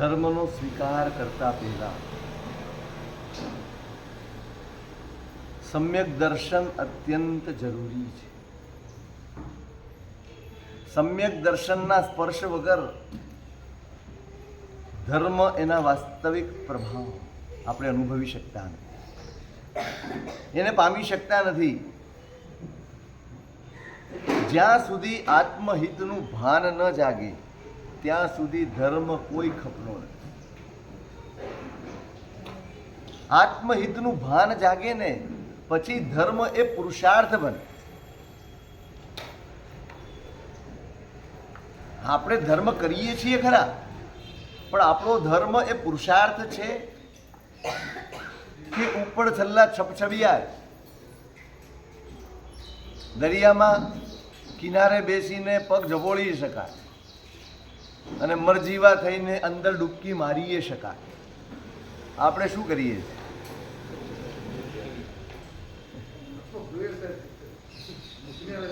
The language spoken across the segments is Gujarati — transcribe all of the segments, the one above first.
ધર્મનો સ્વીકાર કરતા પહેલા સમ્યક દર્શન અત્યંત જરૂરી છે. સમ્યક દર્શનના સ્પર્શ વગર ધર્મ એના વાસ્તવિક પ્રભાવ આપણે અનુભવી શકતા નથી, એને પામી શકતા નથી. જ્યાં સુધી આત્મહિતનું ભાન ન જાગે ત્યાં સુધી ધર્મ કોઈ ખપનો નથી. આત્મહિતનું ભાન જાગે ને પછી ધર્મ એ પુરુષાર્થ બને. આપણે ધર્મ કરીએ છીએ ખરા, પણ આપણો ધર્મ એ પુરુષાર્થ છે કે ઉપર છલ્લા છપછબિયા દરિયામાં કિનારે બેસીને પગ ઝબોળી શકાય અને મરજીવા થઈને અંદર ડૂબકી મારીએ શકાય. આપણે શું કરીએ?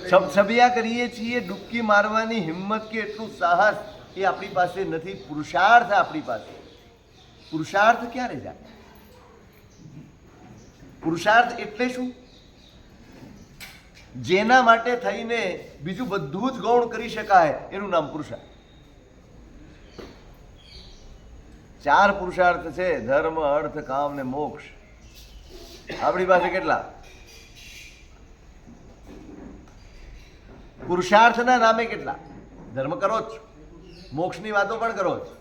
છબછબિયા કરીએ છીએ. ડૂબકી મારવાની હિંમત કે એટલું સાહસ એ આપણી પાસે નથી. પુરુષાર્થ આપણી પાસે. પુરુષાર્થ ક્યારે જાય? પુરુષાર્થ એટલે શું? જેના માટે થઈને બીજું બધું જ ગૌણ કરી શકાય એનું નામ પુરુષાર્થ. 4 પુરુષાર્થ છે: ધર્મ, અર્થ, કામ ને મોક્ષ. આપણી પાસે કેટલા? પુરુષાર્થના નામે કેટલા? ધર્મ કરો છો, મોક્ષની વાતો પણ કરો છો,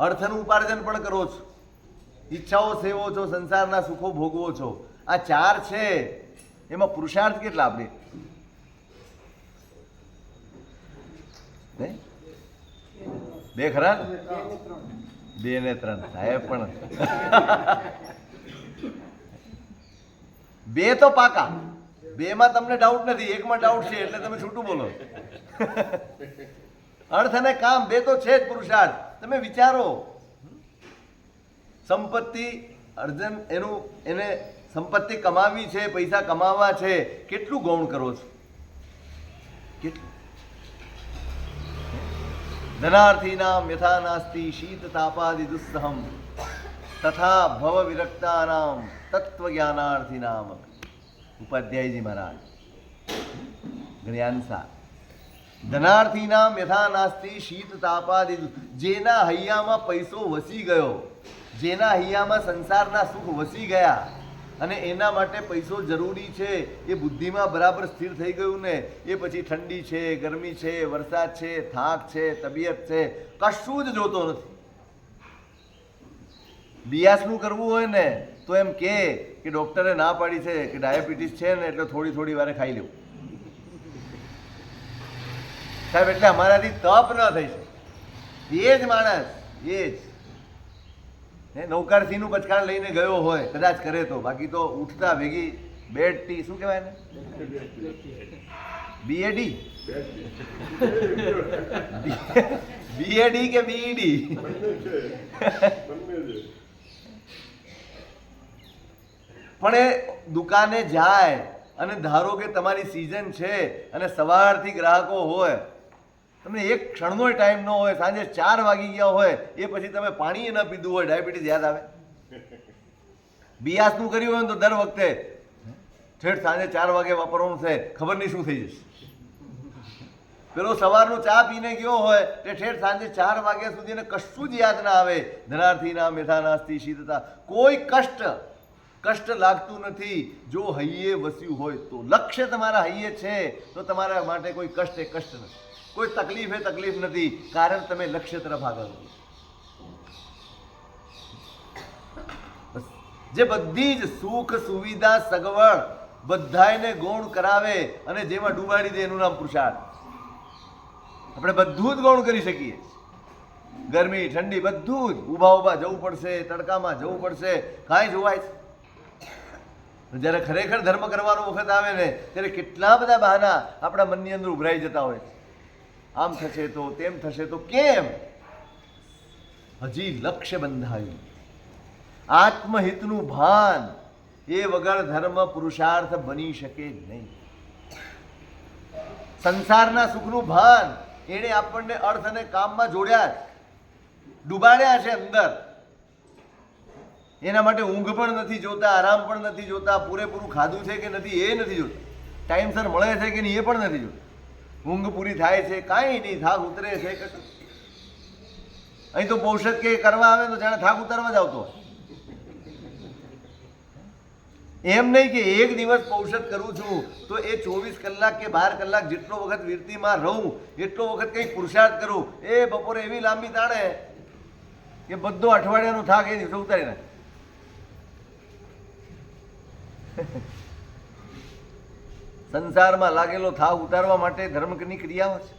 અર્થનું ઉપાર્જન પણ કરો છો, ઈચ્છાઓ સેવો છો, સંસારના સુખો ભોગવો છો. આ 4 છે. એમાં પુરુષાર્થ કેટલા આપણે? બે ખરા? 2 ને 3 સાહેબ પણ 2 તો પાકા. 2 માં તમને ડાઉટ નથી, 1 માં ડાઉટ છે એટલે તમે છૂટું બોલો. અર્થ અને કામ 2 તો છે જ પુરુષાર્થ. તમે વિચારો, સંપત્તિ અર્જન એને સંપત્તિ કમાવી છે, પૈસા કમાવા છે, કેટલું ગૌણ કરો છો? કેટલું? ધનાર્થીનામ યથા નાસ્તિ શીત તાપાદિ દુસ્સહમ તથા ભવ વિરક્તાનામ તત્વજ્ઞાનાર્થીનામ. ઉપાધ્યાયજી મહારાજ જ્ઞાનસા. ધનાર્થીનામ યથા નાસ્તિ શીત તાપાદિ. જેના હૈયામાં પૈસો વસી ગયો, જેના હૈયામાં સંસારના સુખ વસી ગયા અને એના માટે પૈસો જરૂરી છે, એ બુદ્ધિમાં બરાબર સ્થિર થઈ ગયું ને, એ પછી ઠંડી છે, ગરમી છે, વરસાદ છે, થાક છે, તબિયત છે, કશું જ જોતો નથી. બિયાસનું કરવું હોય ને તો એમ કે ડૉક્ટરે ના પાડી છે કે ડાયાબિટીસ છે ને એટલે થોડી થોડી વારે ખાઈ લેવું. સાહેબ એટલે અમારાથી તપ ન થઈ શકે. એ જ માણસ, એ જ નૌકારસીનું પચકાણ લઈને ગયો હોય, કદાચ કરે તો, બાકી તો ઉઠતા ભેગી બેડ ટી, શું કહેવાય ને, બીએડી બીએડી કે બીઈડી, પણ એ દુકાને જાય અને ધારો કે તમારી સિઝન છે અને સવારથી ગ્રાહકો હોય, તમને એક ક્ષણનો ટાઈમ ન હોય, સાંજે 4 વાગી ગયા હોય, એ પછી તમે પાણી ન પીધું હોય, ડાયાબિટીસ યાદ આવે? બિયાસનું કર્યું હોય ને તો દર વખતે ઠેઠ સાંજે 4 વાગે વાપરવાનું છે, ખબર નહીં શું થઈ જશે. પેલો સવારનો ચા પીને ગયો હોય તે ઠેઠ સાંજે 4 વાગ્યા સુધી એને કશું જ યાદ ના આવે. ધનાર્થીના મેથા નાસ્તિ શીતતા. કોઈ કષ્ટ લાગતું નથી જો હૈયે વસ્યું હોય તો. લક્ષ્ય તમારા હૈયે છે તો તમારા માટે કોઈ કષ્ટ નથી, કોઈ તકલીફ નથી, કારણ તમે લક્ષ્ય તરફ આગળ વધો. જે બધી જ સુખ સુવિધા સગવડ બધાને ગૌણ કરાવે અને જેમાં ડૂબાડી દે એનું નામ પુરુષાર્થ. આપણે બધું જ ગૌણ કરી શકીએ. ગરમી ઠંડી બધું જ. ઊભા જવું પડશે, તડકામાં જવું પડશે, કાંઈ જોવાય છે? જ્યારે ખરેખર ધર્મ કરવાનો વખત આવે ને ત્યારે કેટલા બધા બહાના આપણા મનની અંદર ઉભરાઈ જતા હોય છે. આમ થશે તો, તેમ થશે તો. કેમ? હજી લક્ષ્ય બંધાયું. આત્મહિતનું ભાન એ વગર ધર્મ પુરુષાર્થ બની શકે નહીં. સંસારના સુખનું ભાન એણે આપણને અર્થ અને કામમાં જોડ્યા. ડૂબાડ્યા છે અંદર. એના માટે ઊંઘ પણ નથી જોતા, આરામ પણ નથી જોતા, પૂરેપૂરું ખાધું છે કે નથી એ નથી જોતા, ટાઈમસર મળે છે કે નહીં એ પણ નથી જોતા. ઊંઘ પૂરી થાય છે, કાંઈ નહીં, થાક ઉતરે છે કશું. અહીં તો પોષક કે કરવા આવે તો જાણે થાક ઉતારવા જ આવતો. એમ નહીં કે એક દિવસ પૌષધ કરું છું તો એ 24 કલાક કે 12 કલાક જેટલો વખત વીરતીમાં રહું એટલો વખત કંઈક પુરુષાર્થ કરું. એ બપોરે એવી લાંબી તાણે કે બધો અઠવાડિયાનો થાક એ દિવસે ઉતારી નાખે. સંસારમાં લાગેલો થાક ઉતારવા માટે ધર્મની ક્રિયાઓ છે.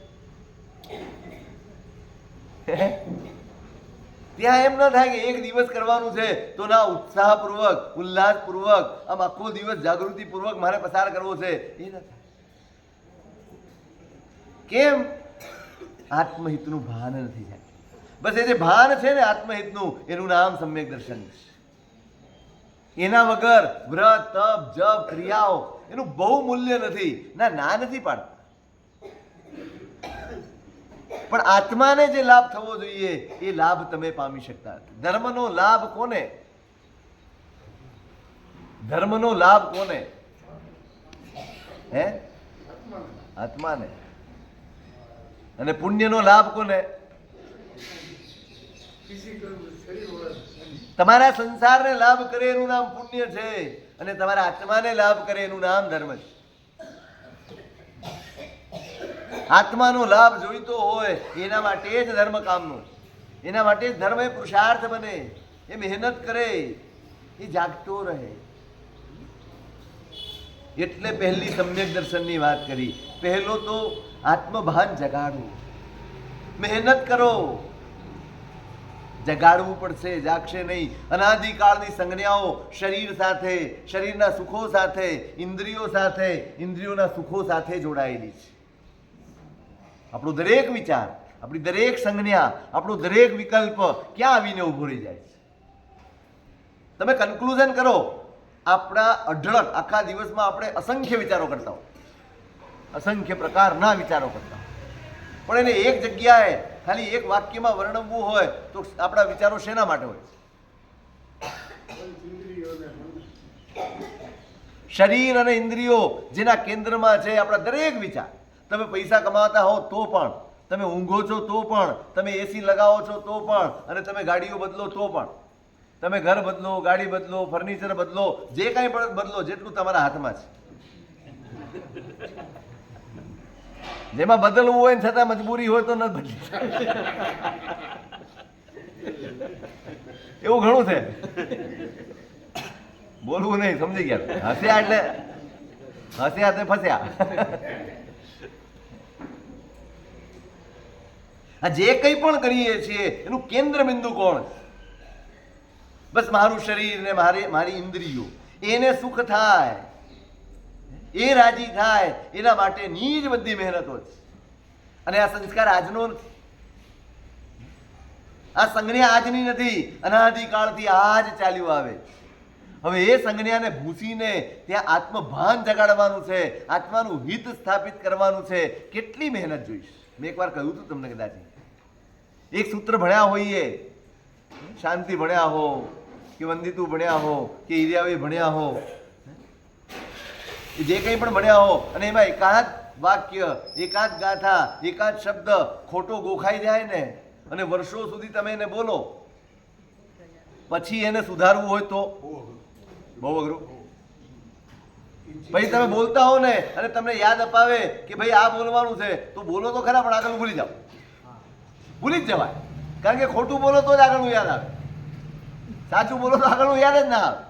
ત્યાં એમ ના થાય કે એક દિવસ કરવાનું છે તો ના ઉત્સાહપૂર્વક ઉલ્લાસપૂર્વક આમ આખો દિવસ જાગૃતિપૂર્વક મારે પસાર કરવો છે, એ ના થાય. કેમ? આત્મહિતનું ભાન નથી થાય. બસ એ જે ભાન છે ને આત્મહિતનું, એનું નામ સમ્યક દર્શન છે. એના વગર વ્રત તપ જપ ક્રિયાઓ એનું બહુ મૂલ્ય નથી. ના નથી પાડતા, પણ આત્માને જે લાભ થવો જોઈએ એ લાભ તમે પામી શકતા નથી. ધર્મનો લાભ કોને? ધર્મનો લાભ કોને? હે? આત્માને. અને પુણ્યનો લાભ કોને? તમારા સંસારને લાભ કરે એનું નામ પુણ્ય છે, અને તમારા આત્માને લાભ કરે એનું નામ ધર્મ છે. આત્માનો લાભ જોઈતો હોય એના માટે જ ધર્મ કામનો, એના માટે જ ધર્મ એ પુરુષાર્થ બને, એ મહેનત કરે, એ જાગતો રહે. એટલે પહેલી સમ્યક દર્શનની વાત કરી. પહેલો તો આત્મભાન જગાડવું. મહેનત કરો, જગાડવું પડશે, જાગશે નહીં. અનાદિકાળની સંજ્ઞાઓ શરીર સાથે, શરીરના સુખો સાથે, ઇન્દ્રિયો સાથે, ઇન્દ્રિયોના સુખો સાથે જોડાયેલી છે. આપણો દરેક વિચાર, આપણી દરેક સંજ્ઞા, આપણો દરેક વિકલ્પ ક્યાં આવીને ઉભો રહી જાય છે? તમે કન્ક્લુઝન કરો. આપણા અઢળક આખા દિવસમાં આપણે અસંખ્ય વિચારો કરતા હોય, અસંખ્ય પ્રકારના વિચારો કરતા હોય, પણ એને એક જગ્યાએ ખાલી એક વાક્યમાં વર્ણવવું હોય તો આપણા વિચારો શેના માટે હોય? શરીર અને ઇન્દ્રિયો જેના કેન્દ્રમાં છે આપણા દરેક વિચાર. તમે પૈસા કમાતા હો તો પણ, તમે ઊંઘો છો તો પણ, તમે એસી લગાવો છો તો પણ, અને તમે ગાડીઓ બદલો તો પણ, તમે ઘર બદલો, ગાડી બદલો, ફર્નિચર બદલો, જે કાંઈ પણ બદલો જેટલું તમારા હાથમાં છે. જેમાં બદલવું હોય ને છતાં મજબૂરી હોય તો ન બદલી. એવું ઘણું છે. બોલવું નહીં, સમજી ગયા? હસ્યા એટલે હસ્યા તે ફસ્યા. આ જે કંઈ પણ કરીએ છીએ એનું કેન્દ્ર બિંદુ કોણ? બસ મારું શરીર ને મારી ઇન્દ્રિયો, એને સુખ થાય, એ રાજી થાય, એના માટેની જ બધી મહેનતો છે. અને આ સંસ્કાર આજનો નથી, આ સંજ્ઞા આજની નથી, અનાદિકાળથી આ જ ચાલ્યું આવે. હવે એ સંજ્ઞાને ભૂસીને ત્યાં આત્મભાન જગાડવાનું છે, આત્માનું હિત સ્થાપિત કરવાનું છે. કેટલી મહેનત જોઈશ? મેં એકવાર કહ્યું હતું તમને, કદાચ એક સૂત્ર ભણ્યા હોઈએ, શાંતિ ભણ્યા હો કે વંદિતું ભણ્યા હો કે ઈર્યાવી ભણ્યા હો, જે કંઈ પણ ભણ્યા હો, અને એમાં એકાદ વાક્ય, એકાદ ગાથા, એકાદ શબ્દ ખોટો ગોખાઈ જાય ને, અને વર્ષો સુધી તમે એને બોલો, પછી એને સુધારવું હોય તો બહુ અઘરું. પછી તમે બોલતા હો ને અને તમને યાદ અપાવે કે ભાઈ આ બોલવાનું છે, તો બોલો તો ખરા, પણ આગળ ભૂલી જાઓ. ભૂલી જ જવાય, કારણ કે ખોટું બોલો તો જ આગળનું યાદ આવે, સાચું બોલો તો આગળનું યાદ જ ના આવે.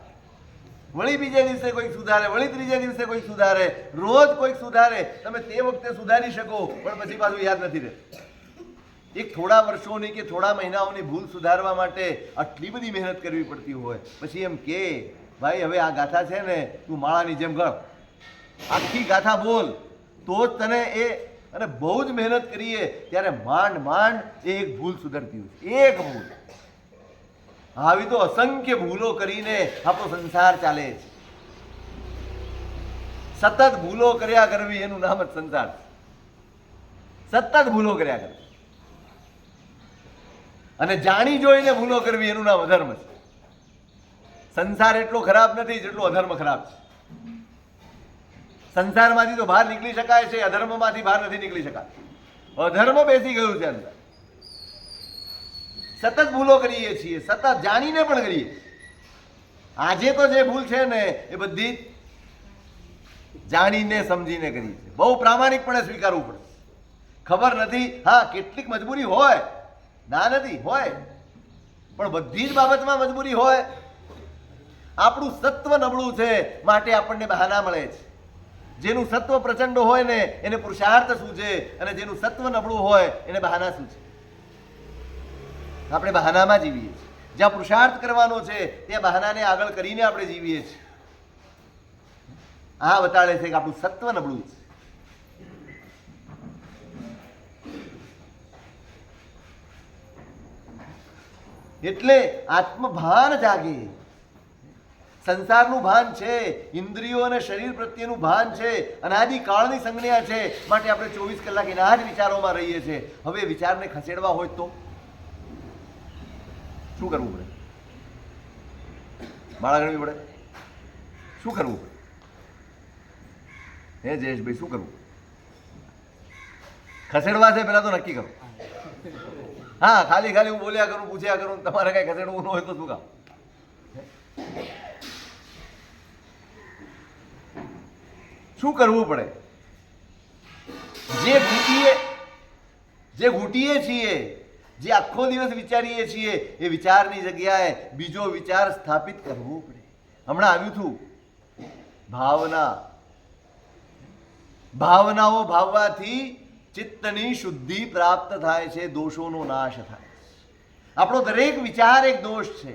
વળી બીજે દિવસે કોઈક સુધારે, વળી ત્રીજે દિવસે કોઈક સુધારે, રોજ કોઈક સુધારે. તમે તે વખતે સુધારી શકો, પણ પછી પાછું યાદ નથી રહેતું. એક થોડા વર્ષોની કે થોડા મહિનાઓની ભૂલ સુધારવા માટે આટલી બધી મહેનત કરવી પડતી હોય, પછી એમ કે ભાઈ હવે આ ગાથા છે ને તું માળાની જેમ ગણ, આખી ગાથા બોલ, તો જ તને એ. અને બહુ જ મહેનત કરીએ ત્યારે માંડ માંડ એક ભૂલ સુધરતી હોય, એક ભૂલ. આવી તો અસંખ્ય ભૂલો કરીને આપણો સંસાર ચાલે છે. સતત ભૂલો કર્યા કરવી એનું નામ જ સંસાર. સતત ભૂલો કર્યા કરવી. અને જાણી જોઈને ભૂલો કરવી એનું નામ અધર્મ છે. સંસાર એટલો ખરાબ નથી જેટલો અધર્મ ખરાબ છે. સંસારમાંથી તો બહાર નીકળી શકાય છે, અધર્મમાંથી બહાર નથી નીકળી શકાય. અધર્મ બેસી ગયું છે અંદર. સતત ભૂલો કરીએ છીએ, સતત જાણીને પણ કરીએ. આજે તો જે ભૂલ છે ને એ બધી જાણીને સમજીને કરી છે. બહુ પ્રામાણિકપણે સ્વીકારવું પડે. ખબર નથી, હા કેટલીક મજબૂરી હોય, ના નથી હોય, પણ બધી જ બાબતમાં મજબૂરી હોય. આપણું સત્વ નબળું છે માટે આપણને બહાના મળે છે. જેનું સત્વ પ્રચંડ હોય ને એને પુરુષાર્થ શું છે, અને જેનું સત્વ નબળું હોય એને બહાના શું છે. આપણે બહાનામાં જીવીએ છીએ. જ્યાં પુરુષાર્થ કરવાનો છે ત્યાં બહાનાને આગળ કરીને આપણે જીવીએ છીએ. આ બતાડે છે કે આપણું સત્વ નબળું છે. એટલે આત્મભાન જાગે. સંસારનું ભાન છે, ઇન્દ્રિયો અને શરીર પ્રત્યેનું ભાન છે, અનાદિકાળની સંજ્ઞા છે, માટે આપણે 24 કલાક એના જ વિચારોમાં રહીએ છીએ. હવે વિચારને ખસેડવા હોય તો શું કરવું પડે? માળા ગણવી પડે? શું કરવું પડે? હે જયેશભાઈ, શું કરવું? ખસેડવા છે પેલા તો નક્કી કરો. હા, ખાલી ખાલી હું બોલ્યા કરું, પૂછ્યા કરું, તમારે કઈ ખસેડવું ન હોય તો શું કામ? શું કરવું પડે? જે ઘૂંટીએ છીએ, જે આખો દિવસ વિચારીએ છીએ, એ વિચારની જગ્યાએ બીજો વિચાર સ્થાપિત કરવો પડે. હમણાં આવ્યું હતું ભાવના. ભાવનાઓ ભાવવાથી ચિત્તની શુદ્ધિ પ્રાપ્ત થાય છે, દોષોનો નાશ થાય છે. આપણો દરેક વિચાર એક દોષ છે.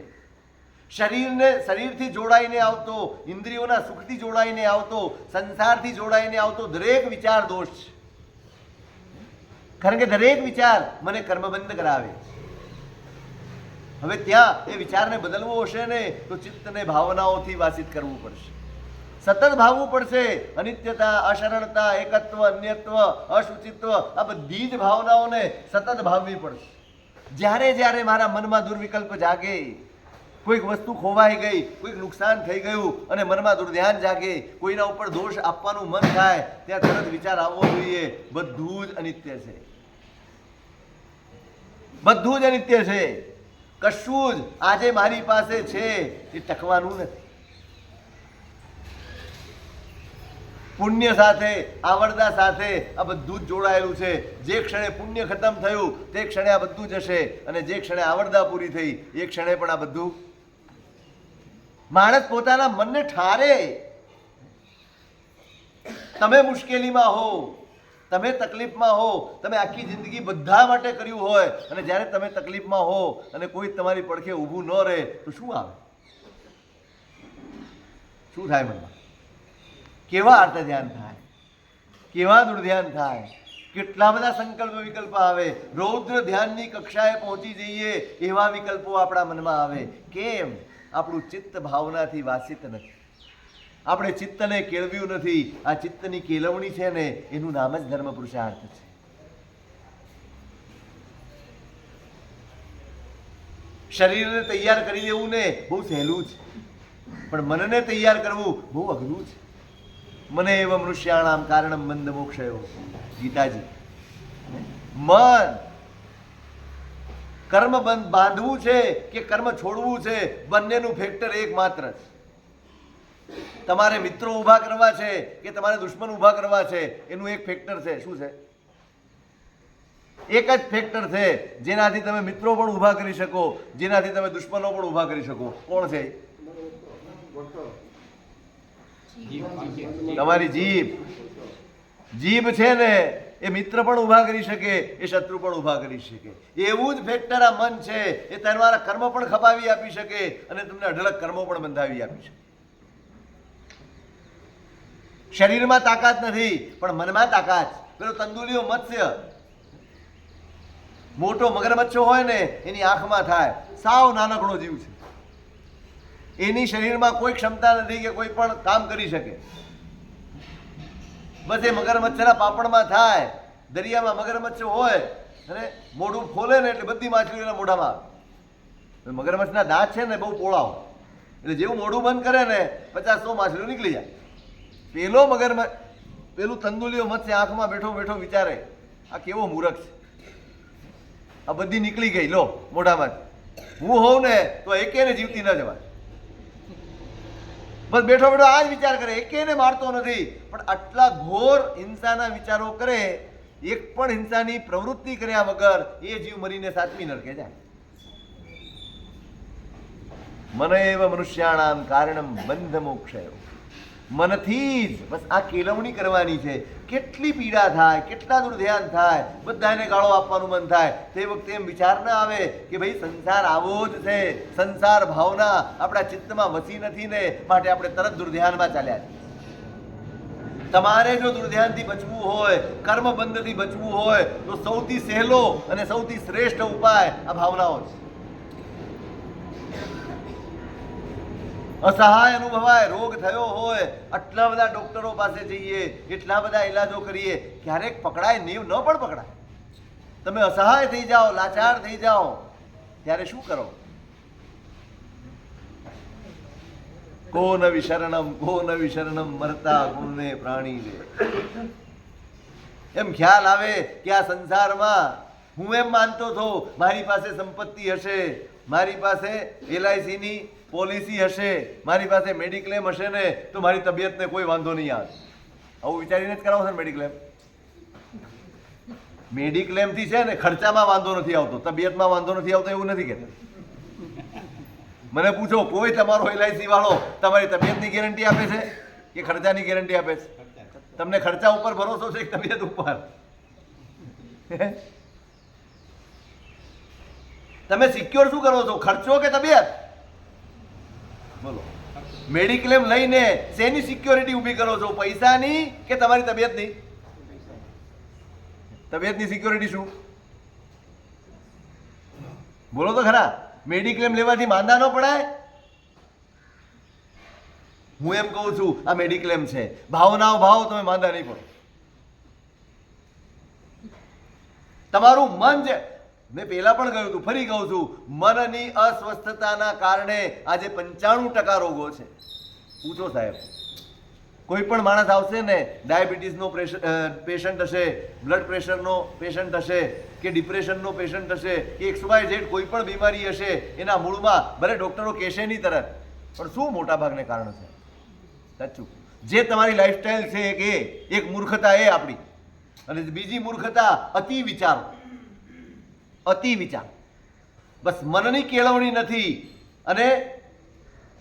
શરીરથી જોડાઈને આવતો, ઇન્દ્રિયોના સુખથી જોડાઈને આવતો, સંસારથી જોડાઈને આવતો દરેક વિચાર દોષ છે. કારણ કે દરેક વિચાર મને કર્મબંધ કરાવે. હવે ત્યાં એ વિચારને બદલવો હશે ને તો ચિત્તને ભાવનાઓથી વાસિત કરવું પડશે. સતત ભાવવું પડશે. અનિત્યતા, અશરણતા, એકત્વ, અન્યત્વ, અશુચિત્વ, આ બધી જ ભાવનાઓને સતત ભાવવી પડશે. જ્યારે જ્યારે મારા મનમાં દુર્વિકલ્પ જાગે, કોઈક વસ્તુ ખોવાઈ ગઈ, કોઈક નુકસાન થઈ ગયું અને મનમાં દુર્ધ્યાન જાગે, કોઈના ઉપર દોષ આપવાનું મન થાય, ત્યાં તરત વિચાર આવવો જોઈએ બધું જ અનિત્ય છે, બધું જ અનિત્ય છે. કશું જ આજે મારી પાસે છે એ ટકવાનું નથી. પુણ્ય સાથે, આવડતા સાથે આ બધું જ જોડાયેલું છે. જે ક્ષણે પુણ્ય ખતમ થયું તે ક્ષણે આ બધું જશે, અને જે ક્ષણે આવડતા પૂરી થઈ એ ક્ષણે પણ આ બધું. માણસ પોતાના મનને ઠારે. તમે મુશ્કેલીમાં હો, તમે તકલીફમાં હો, તમે આખી જિંદગી બધા માટે કર્યું હોય, અને જ્યારે તમે તકલીફમાં હો અને કોઈ તમારી પડખે ઊભું ન રહે તો શું આવે? શું થાય મનમાં? કેવા અર્થ ધ્યાન થાય, કેવા દુર્ધ્યાન થાય, કેટલા બધા સંકલ્પ વિકલ્પ આવે. રૌદ્ર ધ્યાનની કક્ષાએ પહોંચી જઈએ એવા વિકલ્પો આપણા મનમાં આવે. કેમ? આપણું ચિત્ત ભાવનાથી વાસિત નથી. આપણે ચિત્તને કેળવ્યું નથી. આ ચિત્તની કેળવણી છે ને એનું નામ જ ધર્મ પુરુષાર્થ છે. શરીરને તૈયાર કરી લેવું ને બહુ સહેલું છે, પણ મનને તૈયાર કરવું બહુ અઘરું છે. મને એવ મનુષ્યાણામ કારણમ બંધ મોક્ષયો, ગીતાજી. મન કર્મ બાંધવું છે કે કર્મ છોડવું છે, બંનેનું ફેક્ટર એક માત્ર છે. તમારે મિત્રો ઊભા કરવા છે કે તમારે દુશ્મન ઊભા કરવા છે, એનું એક ફેક્ટર છે. શું છે? એક જ ફેક્ટર છે જેનાથી તમે મિત્રો પણ ઊભા કરી શકો, જેનાથી તમે દુશ્મનો પણ ઊભા કરી શકો. કોણ છે? તમારી જીભ. જીભ છે ને એ મિત્ર પણ ઊભા કરી શકે, એ શત્રુ પણ ઊભા કરી શકે. એવું જ ફેક્ટર આ મન છે. એ તમારા કર્મ પણ ખપાવી આપી શકે અને તમને અઢળક કર્મો પણ બંધાવી આપી શકે. શરીરમાં તાકાત નથી પણ મનમાં તાકાત. પેલો તંદુલીઓ મત્સ્ય, મોટો મગરમચ્છો હોય ને એની આંખમાં થાય, સાવ નાનકડો જીવ છે, એની શરીરમાં કોઈ ક્ષમતા નથી કે કોઈ પણ કામ કરી શકે. બસ એ મગરમચ્છના પાપડમાં થાય. દરિયામાં મગરમચ્છ હોય અને મોઢું ખોલે ને એટલે બધી માછલીઓ એના મોઢામાં આવે. મગરમચ્છના દાંત છે ને બહુ પોળા હોય, એટલે જેવું મોઢું બંધ કરે ને 50-100 માછલીઓ નીકળી જાય. પેલો મગરમચ્છ, પેલું તંદુલિયો મત્સ્ય આંખમાં બેઠો બેઠો વિચારે આ કેવો મૂર્ખ છે, આ બધી નીકળી ગઈ લો મોઢામાં. હું હોઉં ને તો એકેને જીવતી ન જવાય. બસ બેઠો બેઠો આ જ વિચાર કરે, એકેને મારતો નથી. પણ આટલા ઘોર હિંસાના વિચારો કરે, એક પણ હિંસાની પ્રવૃત્તિ કર્યા વગર એ જીવ મરીને સાતમી નરકે જાય. મન એવ મનુષ્યાણામ કારણમ બંધ મોક્ષયો. મનથી જ બસ આ કેળવણી કરવાની છે. કેટલી પીડા થાય, કેટલા દૂર ધ્યાન થાય, બધાને ગાળો આપવાનું મન થાય, તે વખતે એમ વિચાર ના આવે કે ભાઈ સંસાર આવો જ છે, સંસાર ભાવના આપણા ચિત્તમાં વસી નથી ને માટે આપણે તરત દુર્ધ્યાનમાં ચાલ્યા છીએ. તમારે જો દુર્ધ્યાનથી બચવું હોય, કર્મ બંધથી બચવું હોય તો સૌથી સહેલો અને સૌથી શ્રેષ્ઠ ઉપાય આ ભાવનાઓ છે. અસહાય અનુભવાય, રોગ થયો હોય, આટલા બધા ડોક્ટરો પાસે જઈએ, એટલા બધા ઈલાજો કરીએ, ક્યારેક પકડાય નહીં, ન પણ પકડાય. તમે અસહાય થઈ જાઓ, લાચાર થઈ જાઓ, ત્યારે શું કરો? કો ન વિશરણમ મરતા ગુણને પ્રાણી લે. એમ ખ્યાલ આવે કે આ સંસારમાં હું એમ માનતો હતો મારી પાસે સંપત્તિ હશે, મારી પાસે LIC ની પોલિસી હશે, મારી પાસે મેડિક્લેમ હશે ને તો મારી તબિયતને કોઈ વાંધો નહીં આવે. આવું વિચારીને જ કરાવો છો ને મેડિક્લેમ. મેડિક્લેમથી છે ને ખર્ચામાં વાંધો નથી આવતો, તબિયતમાં વાંધો નથી આવતો એવું નથી કહેતા. મને પૂછો કોઈ તમારો LIC વાળો તમારી તબિયતની ગેરંટી આપે છે કે ખર્ચાની ગેરંટી આપે છે? તમને ખર્ચા ઉપર ભરોસો છે કે તબિયત ઉપર? તમે સિક્યોર શું કરો છો, ખર્ચો કે તબિયત? બોલો. મેડિક્લેમ લઈને શેની સિક્યોરિટી ઊભી કરો છો, પૈસાની કે તમારી તબિયતની? તબિયતની સિક્યોરિટી શું? બોલો તો ખરા. મેડિક્લેમ લેવાથી માંદા ન પડાય? હું એમ કહું છું આ મેડિક્લેમ છે, ભાવનાઓ ભાવ, તમે માંદા નહીં પડો. તમારું મન છે, મેં પહેલા પણ કહ્યું હતું, ફરી કહું છું, મનની અસ્વસ્થતાના કારણે આજે 95% રોગો છે. પૂછો સાહેબ, કોઈ પણ માણસ આવશે ને, ડાયાબિટીસનો પેશન્ટ હશે, બ્લડ પ્રેશરનો પેશન્ટ હશે, કે ડિપ્રેશનનો પેશન્ટ હશે, કે XYZ કોઈ પણ બીમારી હશે, એના મૂળમાં ભલે ડોક્ટરો કહેશે નહીં તરત, પણ શું મોટા ભાગને કારણ છે? સાચું, જે તમારી લાઈફસ્ટાઈલ છે કે એક મૂર્ખતા એ આપણી, અને બીજી મૂર્ખતા અતિ વિચારો. અતિ વિચાર, બસ મનની કેળવણી નથી અને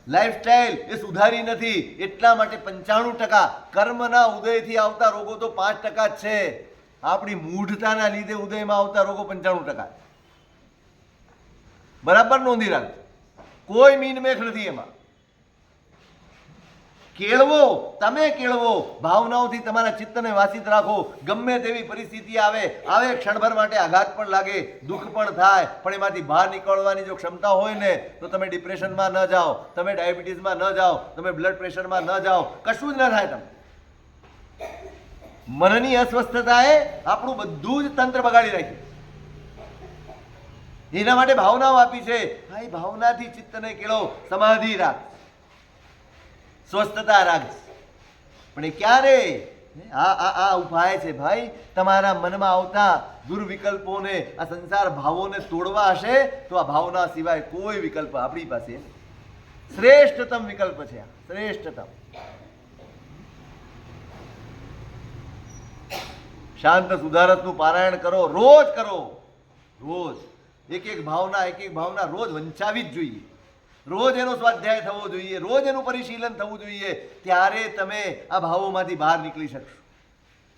લાઈફસ્ટાઈલ એ સુધારી નથી, એટલા માટે 95%. કર્મના ઉદયથી આવતા રોગો તો 5% જ છે. આપણી મૂઢતાના લીધે ઉદયમાં આવતા રોગો 95%. બરાબર નોંધી રાખજો, કોઈ મીનમેખ નથી એમાં. કેળવો, તમે કેળવો, ભાવનાઓથી તમારા ચિત્તને વાસિત રાખો. ગમે તેવી પરિસ્થિતિ આવે, ક્ષણભર માટે આઘાત પણ લાગે, દુઃખ પણ થાય, પણ એમાંથી બહાર નીકળવાની જો ક્ષમતા હોય ને તો તમે ડિપ્રેશનમાં ન જાઓ, તમે ડાયાબિટીસમાં ન જાઓ, તમે બ્લડ પ્રેશરમાં ન જાઓ, કશું જ ન થાય. તમે મનની અસ્વસ્થતાએ આપણું બધું જ તંત્ર બગાડી નાખ્યું. એના માટે ભાવનાઓ આપી છે. હા, એ ભાવનાથી ચિત્તને કેળવો, સમાધિ રાખ, સ્વસ્થતા રાખજે. પણ એ ક્યારે? આ ઉપાય છે ભાઈ. તમારા મનમાં આવતા દુર્વિકલ્પોને, આ સંસાર ભાવોને તોડવા હશે તો આ ભાવના સિવાય કોઈ વિકલ્પ આપણી પાસે શ્રેષ્ઠતમ વિકલ્પ છે. આ શ્રેષ્ઠતમ. શાંત સુધારતનું પારાયણ કરો, રોજ કરો, રોજ એક એક ભાવના રોજ વંચાવી જ જોઈએ. રોજ એનો સ્વાધ્યાય થવો જોઈએ, રોજ એનું પરિશીલન થવું જોઈએ. ત્યારે તમે આ ભાવોમાંથી બહાર નીકળી શકશો.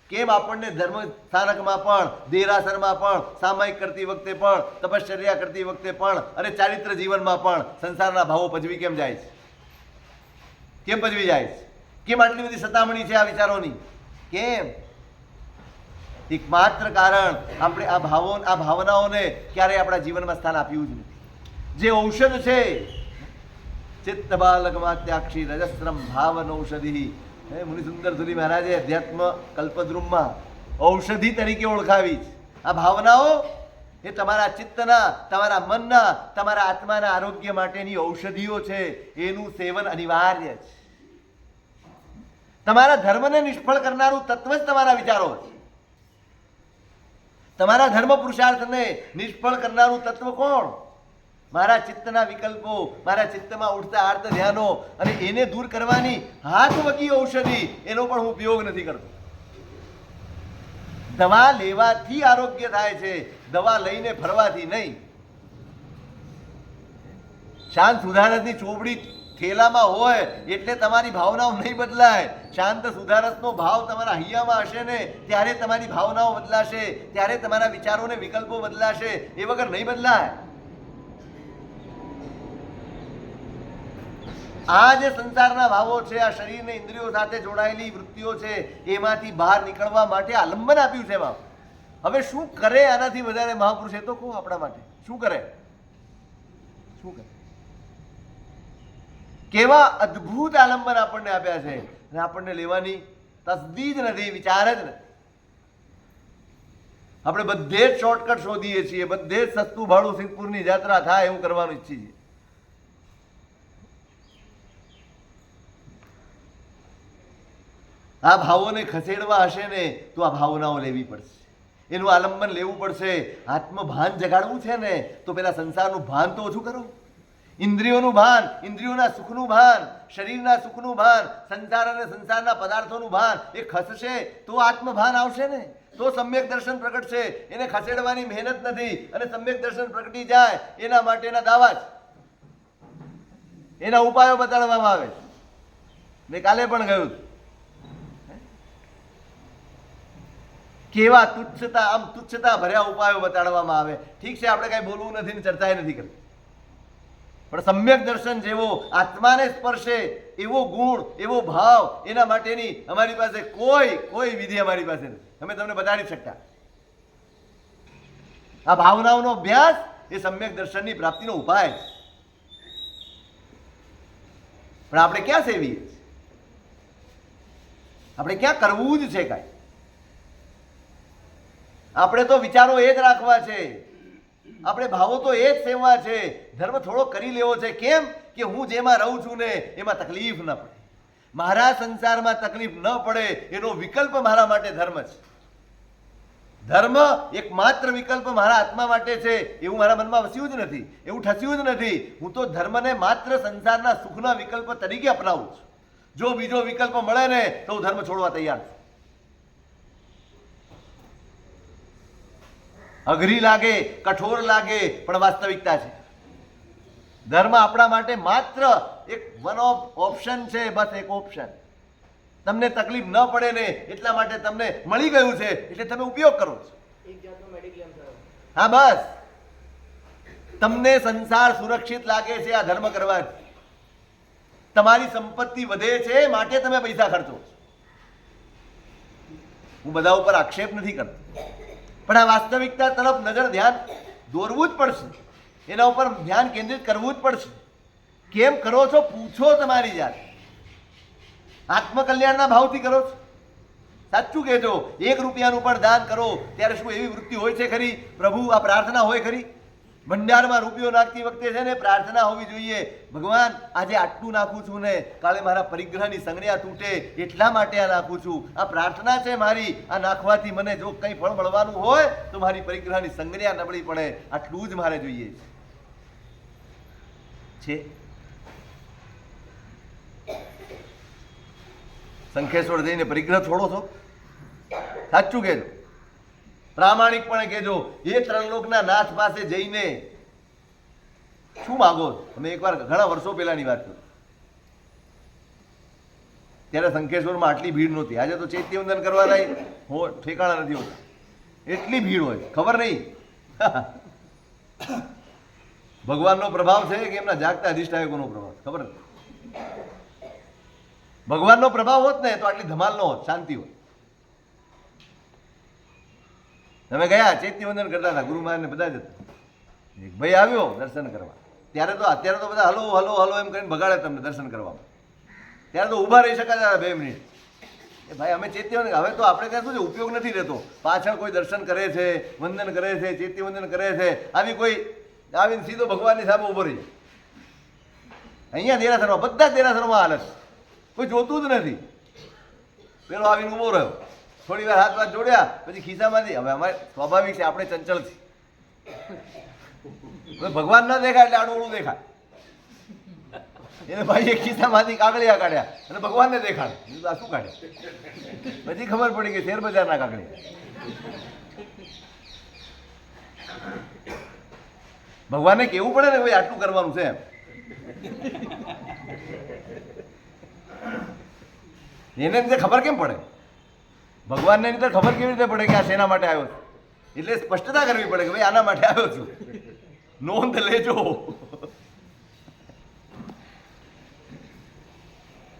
કેમ આપણને ધર્મ સ્થાનકમાં પણ, દેરાસરમાં પણ, સામાયિક કરતી વખતે પણ, તપશ્ચર્યા કરતી વખતે પણ, અને ચારિત્ર જીવનમાં પણ સંસારના ભાવો પજવી કેમ જાય છે? કેમ પજવી જાય છે? કેમ આટલી બધી સતામણી છે આ વિચારોની? કેમ? એકમાત્ર કારણ, આપણે આ ભાવનાઓને ક્યારેય આપણા જીવનમાં સ્થાન આપ્યું જ નથી. જે ઔષધ છે, ચિત્ત બાલકમાત્યાક્ષી રજસ્રમ ભાવન ઔષધિ, મુનિસુંદર સુરી મહારાજે અધ્યાત્મ કલ્પદ્રુમમાં ઔષધિ તરીકે ઓળખાવી. આ ભાવનાઓ એ તમારા ચિત્તના, તમારા મનના, તમારા આત્માના આરોગ્ય માટેની ઔષધિઓ છે. એનું સેવન અનિવાર્ય છે. તમારા ધર્મને નિષ્ફળ કરનારું તત્વ જ તમારા વિચારો છે. તમારા ધર્મ પુરુષાર્થને નિષ્ફળ કરનારું તત્વ કોણ? મારા ચિત્તના વિકલ્પો, મારા ચિત્તમાં ઉઠતા આર્ત ધ્યાનો, અને એને દૂર કરવાની હાથ વગી ઔષધિ, એનો પણ હું ઉપયોગ નથી કરતો. દવા લેવાથી આરોગ્ય થાય છે, દવા લઈને ફરવાથી નહીં. શાંત સુધારસની ચોપડી થેલામાં હોય એટલે તમારી ભાવનાઓ નહીં બદલાય. શાંત સુધારસનો ભાવ તમારા હૈયામાં હશે ને ત્યારે તમારી ભાવનાઓ બદલાશે, ત્યારે તમારા વિચારોને વિકલ્પો બદલાશે. એ વગર નહીં બદલાય. આ જે સંસારના ભાવો છે, આ શરીરને ઇન્દ્રિયો સાથે જોડાયેલી વૃત્તિઓ છે, એમાંથી બહાર નીકળવા માટે આલંબન આપ્યું છે બાપ. હવે શું કરે આનાથી વધારે મહાપુરુષ? એ તો કહો આપણા માટે શું કરે, શું કરે? કેવા અદ્ભુત આલંબન આપણને આપ્યા છે, અને આપણને લેવાની તસદી જ નથી, વિચાર જ નથી. આપણે બધે જ શોર્ટકટ શોધીએ છીએ, બધે જ સસ્તું ભાડું સિદ્ધપુરની યાત્રા થાય એવું કરવાનું ઈચ્છીએ છીએ. આ ભાવોને ખસેડવા હશે ને તો આ ભાવનાઓ લેવી પડશે, એનું આલંબન લેવું પડશે. આત્મભાન જગાડવું છે ને તો પેલા સંસારનું ભાન તો ઓછું કરો. ઇન્દ્રિયોનું ભાન, ઇન્દ્રિયોના સુખનું ભાન, શરીરના સુખનું ભાન, સંસાર અને સંસારના પદાર્થોનું ભાન એ ખસશે તો આત્મભાન આવશે ને, તો સમ્યક દર્શન પ્રગટશે. એને ખસેડવાની મહેનત નથી, અને સમ્યક દર્શન પ્રગટી જાય એના માટેના દાવા જ, એના ઉપાયો બતાડવામાં આવે. મેં કાલે પણ કહ્યું કેવા તુચ્છતા, આમ તુચ્છતા ભર્યા ઉપાયો બતાડવામાં આવે. ઠીક છે, આપણે કઈ બોલવું નથી ને ચર્ચા નથી કરવી, પણ સમ્યક દર્શન જેવો આત્માને સ્પર્શે એવો ગુણ, એવો ભાવ, એના માટેની અમારી પાસે કોઈ વિધિ અમારી પાસે નથી. અમે તમને બતાડી શકતા. આ ભાવનાઓનો અભ્યાસ એ સમ્યક દર્શનની પ્રાપ્તિનો ઉપાય છે. પણ આપણે ક્યાં સેવીએ છીએ? આપણે ક્યાં કરવું જ છે કાંઈ? આપણે તો વિચારો એ જ રાખવા છે, આપણે ભાવો તો એ જ સેવવા છે. ધર્મ થોડો કરી લેવો છે. કેમ કે હું જેમાં રહું છું ને એમાં તકલીફ ન પડે, મારા સંસારમાં તકલીફ ન પડે એનો વિકલ્પ મારા માટે ધર્મ છે. ધર્મ એકમાત્ર વિકલ્પ મારા આત્મા માટે છે એવું મારા મનમાં વસ્યું જ નથી, એવું ઠસ્યું જ નથી. હું તો ધર્મને માત્ર સંસારના સુખના વિકલ્પ તરીકે અપનાવું છું. જો બીજો વિકલ્પ મળે ને તો હું ધર્મ છોડવા તૈયાર છું. અઘરી લાગે, કઠોર લાગે, પણ વાસ્તવિકતા છે. ધર્મ આપણા માટે માત્ર એક વન ઓફ ઓપ્શન છે, બસ એક ઓપ્શન. તમને તકલીફ ન પડે ને એટલા માટે તમને મળી ગયું છે એટલે તમે ઉપયોગ કરો છો. હા, બસ તમને સંસાર સુરક્ષિત લાગે છે આ ધર્મ કરવાથી. તમારી સંપત્તિ વધે છે માટે તમે પૈસા ખર્ચો છો. હું બધા ઉપર આક્ષેપ નથી કરતો, પણ આ વાસ્તવિકતા તરફ નજર ધ્યાન દોરવું જ પડશે, એના ઉપર ધ્યાન કેન્દ્રિત કરવું જ પડશે. કેમ કરો છો પૂછો તમારી જાત. આત્મકલ્યાણના ભાવથી કરો છો? સાચું કહેજો, 1 રૂપિયાનું પણ દાન કરો ત્યારે શું એવી વૃત્તિ હોય છે ખરી? પ્રભુ આ પ્રાર્થના હોય ખરી? ભંડારમાં રૂપિયો નાખતી વખતે છે ને પ્રાર્થના હોવી જોઈએ, ભગવાન આજે આટલું નાખું છું ને કાલે મારા પરિગ્રહની સંજ્ઞા તૂટે એટલા માટે આ નાખું છું. આ પ્રાર્થના છે મારી, આ નાખવાથી મને જો કંઈ ફળ મળવાનું હોય તો મારી પરિગ્રહની સંજ્ઞા નબળી પડે, આટલું જ મારે જોઈએ છે. શંખેશ્વર જઈને પરિગ્રહ છોડો છો? સાચું કહેજો, પ્રામાણિકપણે કહેજો. એ ત્રણલોકના નાથ પાસે જઈને શું માગો? અમે એકવાર ઘણા વર્ષો પહેલાની વાત કરું, ત્યારે શંખેશ્વરમાં આટલી ભીડ નહોતી. આજે તો ચૈત્યવંદન કરવાના ઠેકાણા નથી હોતા, એટલી ભીડ હોય ખબર નહીં. ભગવાનનો પ્રભાવ છે કે એમના જાગતા અધિષ્ઠાયકોનો પ્રભાવ ખબર નથી. ભગવાનનો પ્રભાવ હોત ને તો આટલી ધમાલ ન હોત, શાંતિ હોત. તમે ગયા ચૈત્યવંદન કરતા હતા, ગુરુ મહારાજને બધા જ હતા. એક ભાઈ આવ્યો દર્શન કરવા. અત્યારે તો બધા હલો હલો હલો એમ કરીને ભગાડે તમને દર્શન કરવામાં. ત્યારે તો ઊભા રહી શકાતા હતા 2 મિનિટ. એ ભાઈ અમે ચૈત્ય હવે તો આપણે ત્યાં શું છે, ઉપયોગ નથી રહેતો. પાછળ કોઈ દર્શન કરે છે, વંદન કરે છે, ચૈત્ય વંદન કરે છે, આવીને સીધો ભગવાનની સામે ઉભો રહી. અહીંયા દેરાસરમાં બધા જ દેરાસરમાં હાલત, કોઈ જોતું જ નથી. પેલો આવીને ઉભો રહ્યો, થોડી વાર હાથ જોડ્યા, પછી ખિસ્સામાંથી. હવે અમારે સ્વાભાવિક છે, આપણે ચંચળ છીએ. ભગવાન ના દેખાય એટલે આડું ઓળું દેખાય. એને ભાઈ એક ખિસ્સામાંથી કાગળિયા કાઢ્યા અને ભગવાનને દેખાડે. આ શું કાઢે? પછી ખબર પડી કે શેર બજારના કાગળિયા. ભગવાનને કેવું પડે ને ભાઈ આટલું કરવાનું છે એમ. એને રીતે ખબર કેમ પડે? ભગવાનને રીતે ખબર કેવી રીતે પડે કે આ શેના માટે આવ્યો છે? એટલે સ્પષ્ટતા કરવી પડે કે ભાઈ આના માટે આવ્યો છું, નોંધ લેજો.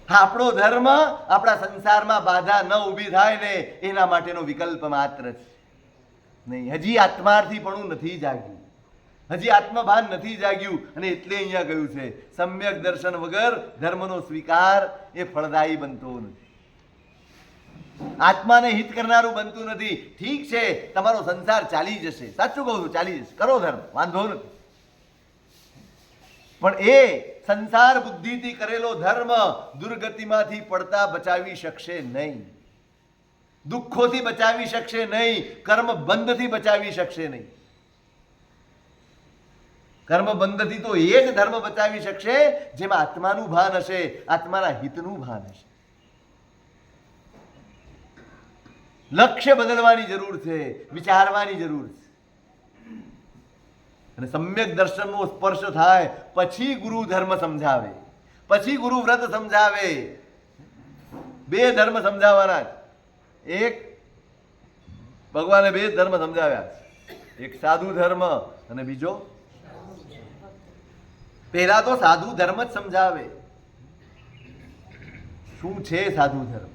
આપણો ધર્મ આપણા સંસારમાં બાધા ન ઊભી થાય ને એના માટેનો વિકલ્પ માત્ર છે. નહીં, હજી આત્માર્થી પણ નથી જાગ્યું, હજી આત્મભાન નથી જાગ્યું. અને એટલે અહીંયા કહ્યું છે સમ્યક દર્શન વગર ધર્મનો સ્વીકાર એ ફળદાયી બનતો નથી, આત્માને હિત કરનારું બનતું નથી. ઠીક છે, તમારો સંસાર ચાલી જશે, સાચું કહું છું, ચાલી જશે, કરો ધર્મ, વાંધો નથી. પણ એ સંસાર બુદ્ધિથી કરેલો ધર્મ દુર્ગતિમાંથી પડતા બચાવી શકશે નહીં, દુઃખોથી બચાવી શકશે નહીં, કર્મ બંધથી બચાવી શકશે નહીં. કર્મ બંધથી તો એ જ ધર્મ બચાવી શકશે જેમાં આત્માનું ભાન હશે, આત્માના હિતનું ભાન હશે. લક્ષ્ય બદલવાની જરૂર છે, વિચારવાની જરૂર છે. અને સમ્યક દર્શનનો સ્પર્શ થાય પછી ગુરુ ધર્મ સમજાવે, પછી ગુરુ વ્રત સમજાવે. બે ધર્મ સમજાવવાના જ. એક ભગવાને બે ધર્મ સમજાવ્યા, એક સાધુ ધર્મ અને બીજો, પહેલા તો સાધુ ધર્મ જ સમજાવે. શું છે સાધુ ધર્મ?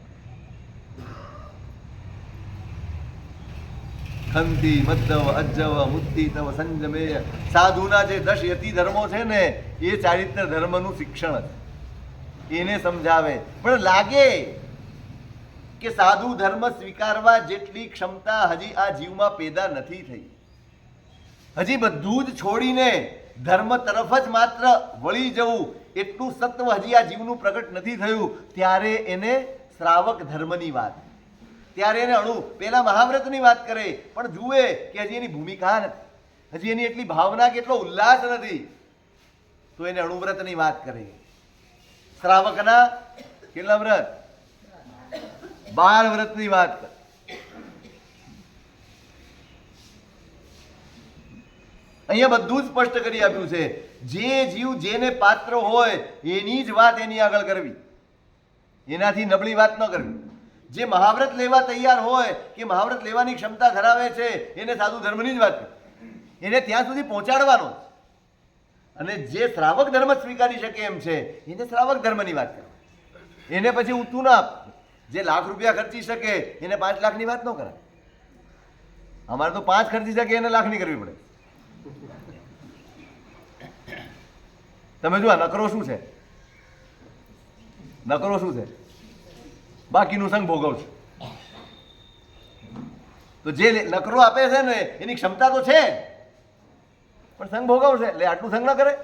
ખંતી મદ્દવ અજ્જવ મુક્તિ તવ સંજમેય. સાધુના જે 10 યતિ ધર્મો છે ને એ ચારિત્ર ધર્મનું શિક્ષણ છે, એને સમજાવે. પણ લાગે કે સાધુ ધર્મ સ્વીકારવા જેટલી ક્ષમતા હજી આ જીવમાં પેદા નથી થઈ. હજી બધું જ છોડીને ધર્મ તરફ જ માત્ર વળી જવું એટલું સત્વ હજી આ જીવનું પ્રગટ નથી થયું. ત્યારે એને શ્રાવક ધર્મની વાત, ત્યારે એને પેલા મહાવ્રતની વાત કરે, પણ જુએ કે હજી એની ભૂમિકા નથી, હજી એની એટલી ભાવના કે એટલો ઉલ્લાસ નથી, તો એને અણુવ્રતની વાત કરે. શ્રાવકના કેટલા વ્રત? 12 વ્રતની વાત કરે. અહીંયા બધું જ સ્પષ્ટ કરી આપ્યું છે. જે જીવ જેને પાત્ર હોય એની જ વાત એની આગળ કરવી, એનાથી નબળી વાત ન કરવી. જે મહાવ્રત લેવા તૈયાર હોય કે મહાવ્રત લેવાની ક્ષમતા ધરાવે છે એને સાધુ ધર્મની જ વાત કરે, એને ત્યાં સુધી પહોંચાડવાનો. અને જે શ્રાવક ધર્મ સ્વીકારી શકે એમ છે એને શ્રાવક ધર્મની વાત કરે. એને પછી ઊંચું ના, જે લાખ રૂપિયા ખર્ચી શકે એને 5 લાખની વાત ન કરે. અમારે તો 5 ખર્ચી શકે એને લાખની કરવી પડે. તમે જો નકરો શું છે, નકરો શું છે? બાકીનું સંઘ ભોગવશે. તો જે નકરો આપે છે ને એની ક્ષમતા તો છે, પણ સંઘ ભોગવશે એટલે આટલું સંઘ ન કરે.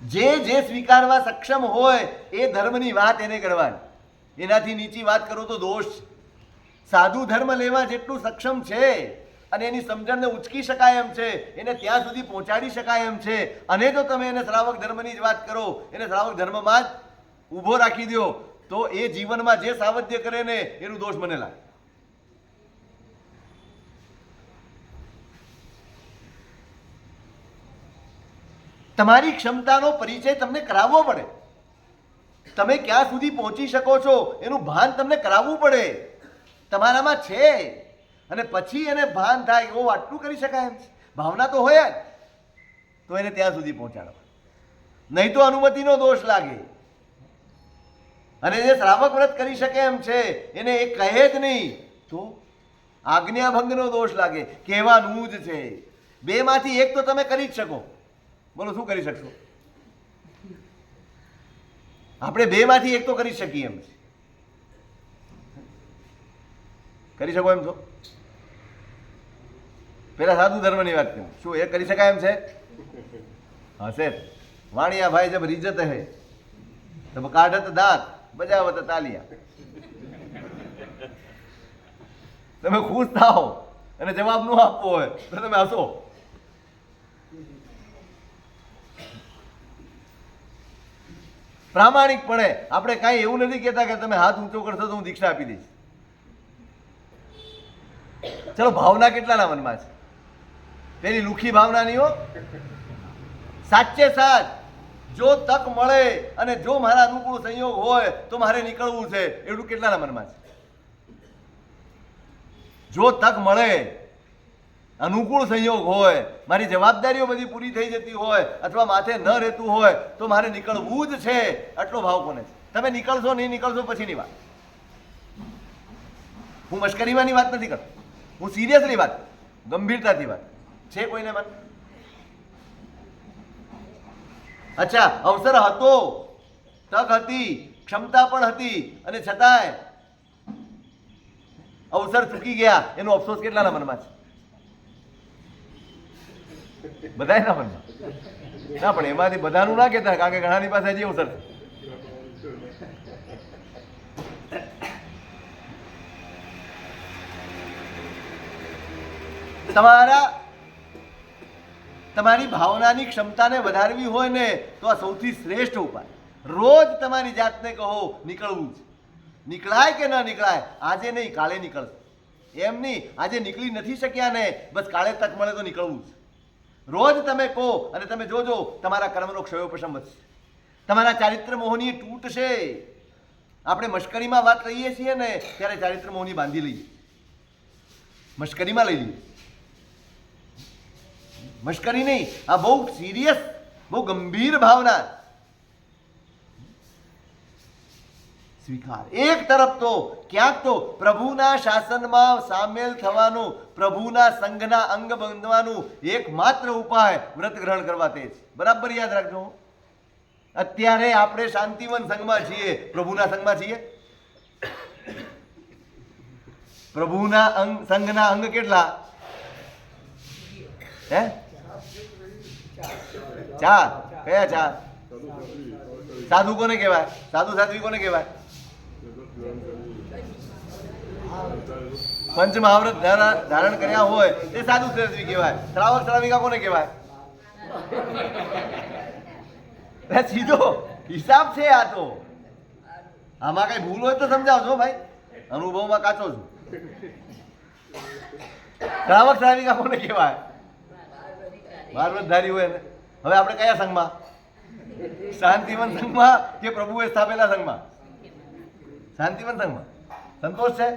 જે સ્વીકારવા સક્ષમ હોય એ ધર્મની વાત એને કરવાની, એનાથી નીચી વાત કરો તો દોષ. સાધુ ધર્મ લેવા જેટલું સક્ષમ છે અને એની સમજણને ઉચકી શકાય એમ છે, એને ત્યાં સુધી પહોંચાડી શકાય એમ છે, અને જો તમે એને શ્રાવક ધર્મની જ વાત કરો, એને શ્રાવક ધર્મમાં જ ઊભો રાખી દો, તો એ જીવનમાં જે સાવધ્ય કરે ને એનું દોષ મને લાગે. તમારી ક્ષમતાનો પરિચય તમને કરાવવો પડે. તમે ક્યાં સુધી પહોંચી શકો છો એનું ભાન તમને કરાવવું પડે. તમારામાં છે અને પછી એને ભાન થાય ઓ આટલું કરી શકાય એમ છે, ભાવના તો હોય જ, તો એને ત્યાં સુધી પહોંચાડવા. નહીં તો અનુમતિનો દોષ લાગે. અને જે શ્રાવક વ્રત કરી શકે એમ છે એને એ કહે જ નહીં તો આજ્ઞાભંગનો દોષ લાગે. કહેવાનું જ છે. બેમાંથી એક તો તમે કરી જ શકો, બોલો શું કરી શકશો? આપણે બેમાંથી એક તો કરી શકીએ એમ છે. કરી શકો એમ છો? પેલા સાધુ ધર્મની વાત કરી, શું એ કરી શકાય એમ છે? હશે વાણિયા ભાઈ જબ રીજત હે તબ કાઢત દાંત બજાવત તાલિયા. તમે ખુશ થાઓ અને જવાબ ન આપવો હોય તો તમે હસો. પ્રામાણિકપણે આપણે કાંઈ એવું નથી કહેતા કે તમે હાથ ઊંચો કરશો તો હું દીક્ષા આપી દઈશ. ચલો ભાવના કેટલાના મનમાં છે? પેલી લુખી ભાવના નહીં હો. સાચે સાચ જો તક મળે અને જો મારા અનુકૂળ સંયોગ હોય તો મારે નીકળવું છે, એટલું કેટલાના મનમાં છે? જો તક મળે, અનુકૂળ સંયોગ હોય, મારી જવાબદારીઓ બધી પૂરી થઈ જતી હોય અથવા માથે ન રહેતું હોય તો મારે નીકળવું જ છે, આટલો ભાવ કોને છે? તમે નીકળશો નહીં નીકળશો પછીની વાત. હું મશ્કરીમાંની વાત નથી કરતો, હું સિરિયસલી વાત, ગંભીરતાથી વાત છે. કોઈને મન અચ્છા અવસર હતો, તક હતી, ક્ષમતા પણ હતી અને છતાંય અવસર ચૂકી ગયા એનો અફસોસ કેટલાના મનમાં છે? બધાના મનમાં ના, પણ એમાંથી બધાનું ના કહેતા, કારણ કે ઘણાની પાસે હજી અવસર છે. તમારી ભાવનાની ક્ષમતાને વધારવી હોય ને તો આ સૌથી શ્રેષ્ઠ ઉપાય. રોજ તમારી જાતને કહો નીકળવું છે. નીકળાય કે ન નીકળાય, આજે નહીં કાલે નીકળશે. એમ નહીં આજે નીકળી નથી શક્યા ને બસ કાલે તક મળે તો નીકળવું છે. રોજ તમે કહો અને તમે જોજો તમારા કર્મનો ક્ષયોપશમ વધશે, તમારા ચારિત્ર મોહની તૂટશે. આપણે મશ્કરીમાં વાત લઈએ છીએ ને ત્યારે ચારિત્ર મોહની બાંધી લઈએ, મશ્કરીમાં લઈ લઈએ. મશ્કરી નહીં, આ બહુ સિરિયસ, બહુ ગંભીર ભાવના. સ્વીકાર. એક તરફ તો ક્યાંક તો પ્રભુના શાસનમાં સામેલ થવાનું, પ્રભુના સંઘના અંગ બંધવાનું એકમાત્ર ઉપાય વ્રત ગ્રહણ કરવા તે છે. બરાબર યાદ રાખજો. અત્યારે આપણે શાંતિવન સંઘમાં છીએ, પ્રભુના સંઘમાં છીએ. પ્રભુના સંઘના અંગ કેટલા? હે? 4. કયા 4? સાધુ કોને કહેવાય? સાધુ સાધ્વી કોને કહેવાય? પંચ મહાવ્રત ધારણ કર્યા હોય તે સાધુ સાધ્વી કહેવાય. શ્રાવક શ્રાવિકા કોને કહેવાય? સીધો હિસાબ છે આ તો. આમાં કઈ ભૂલ હોય તો સમજાવજો ભાઈ, અનુભવમાં કાચો છું. શ્રાવક શ્રાવિકા કોને કહેવાય? ભારવતધારી હોય ને. હવે આપણે કયા સંઘમાં? શાંતિવન સંઘમાં કે પ્રભુએ સ્થાપેલા સંઘમાં? શાંતિવન સંઘમાં. સંતોષ છે?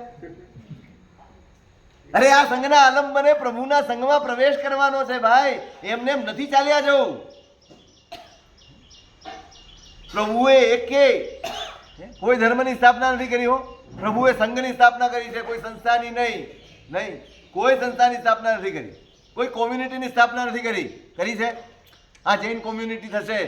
અરે આ સંઘના આલંબને પ્રભુના સંઘમાં પ્રવેશ કરવાનો છે ભાઈ, એમને એમ નથી ચાલ્યા જવું. પ્રભુએ એકે કોઈ ધર્મની સ્થાપના નથી કરી હો. પ્રભુએ સંઘની સ્થાપના કરી છે, કોઈ સંસ્થાની નહીં. કોઈ સંસ્થાની સ્થાપના નથી કરી, કોઈ કોમ્યુનિટીની સ્થાપના નથી કરી. કરી છે? આ જૈન કોમ્યુનિટી થશે.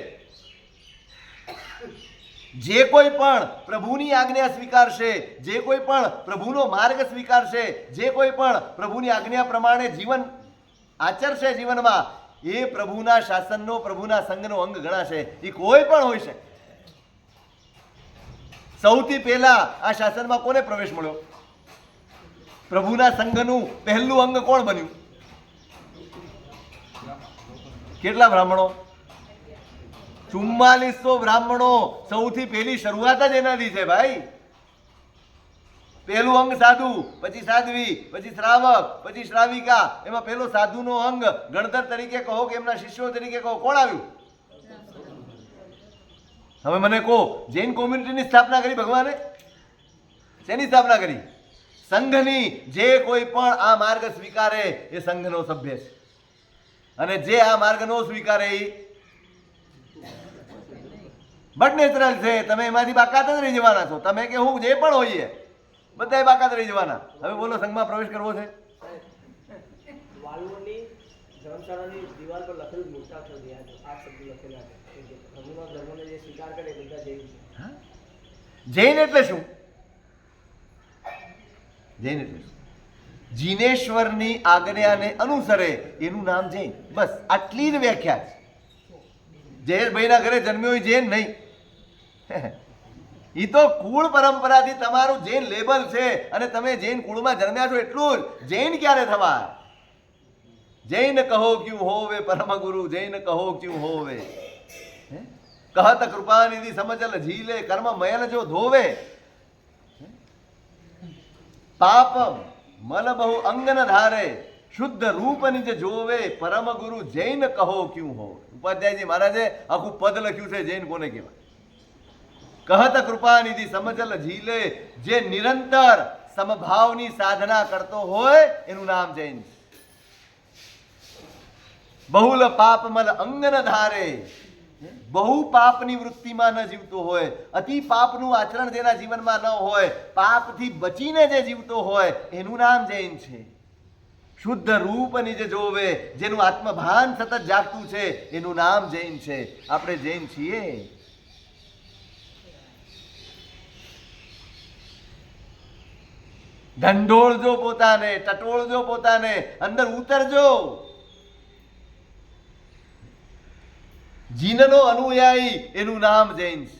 જે કોઈ પણ પ્રભુની આજ્ઞા સ્વીકારશે, જે કોઈ પણ પ્રભુનો માર્ગ સ્વીકારશે, જે કોઈ પણ પ્રભુની આજ્ઞા પ્રમાણે જીવન આચરશે જીવનમાં, એ પ્રભુના શાસનનો, પ્રભુના સંઘનો અંગ ગણાશે. એ કોઈ પણ હોઈ શકે. સૌથી પહેલા આ શાસનમાં કોને પ્રવેશ મળ્યો? પ્રભુના સંઘનું પહેલું અંગ કોણ બન્યું? કેટલા બ્રાહ્મણો? 4400 બ્રાહ્મણો. સૌથી પહેલી શરૂઆત જ એનાથી છે ભાઈ. પહેલું અંગ સાધુ, પછી સાધ્વી, પછી શ્રાવક, પછી શ્રાવિકા. એમાં પહેલો સાધુનો અંગ ગણધર તરીકે કહો કે એમના શિષ્યો તરીકે કહો, કોણ આવ્યું? હવે મને કહો, જૈન કોમ્યુનિટીની સ્થાપના કરી ભગવાને? શેની સ્થાપના કરી? સંઘની. જે કોઈ પણ આ માર્ગ સ્વીકારે એ સંઘનો સભ્ય છે, અને જે આ માર્ગ નો સ્વીકારે એ બટ નેચરલ છે. તમે એમાંથી બાકાત જ રહી જવાના છો. તમે કે હું જે પણ હોઈએ બધા બાકાત રહી જવાના. હવે બોલો સંઘમાં પ્રવેશ કરવો છે? ધર્મશાળાની દિવાલ પર લખેલું મોટા અક્ષરથી આ શબ્દ લખેલા છે કે પ્રભુના ધર્મને જે સ્વીકાર કરે એ બધા જૈન છે. જૈન એટલે શું? જૈન એટલે શું? જીનેશ્વરની આજ્ઞાને અનુસરે એનું નામ જૈન. બસ આટલી જ વ્યાખ્યા છે. જયેશભાઈના ઘરે જન્મ્યો હોય જૈન નહીં. એ તો કુળ પરંપરાથી તમારું જૈન લેબલ છે અને તમે જૈન કુળમાં જન્મ્યા છો એટલું જ. જૈન ક્યારે થવાય? જૈન કહો ક્યું હોવે પરમ ગુરુ, જૈન કહો ક્યું હોવે. કહત કૃપાનિધિ સમજલ ઝીલે, કર્મ મયલ જો ધોવે. પાપ મલ બહુ અંગ ન ધારે, શુદ્ધ રૂપ નિજ જોવે, પરમ ગુરુ જૈન કહો ક્યું હોવે. ઉપાધ્યાયજી મહારાજે આખું પદ લખ્યું છે જૈન કોને કહેવાય. કહત કૃપાનિધિ સમજલ ઝીલે, જે નિરંતર સમભાવની સાધના કરતો હોય એનું નામ જૈન છે. બહુલ પાપમલ અંગ ન ધારે, બહુ પાપની વૃત્તિમાં ન જીવતો હોય, અતિ પાપનું આચરણ જેના જીવનમાં ન હોય, પાપથી બચીને જે જીવતો હોય એનું નામ જૈન છે. શુદ્ધ રૂપ નિજ જોવે, જેનું આત્મભાન સતત જાગતું છે એનું નામ જૈન છે. આપણે જૈન છીએ. ઢંઢોળજો પોતાને, ટટોળજો પોતાને, અંદર ઉતરજો. જીનનો અનુયાયી એનું નામ જૈન છે.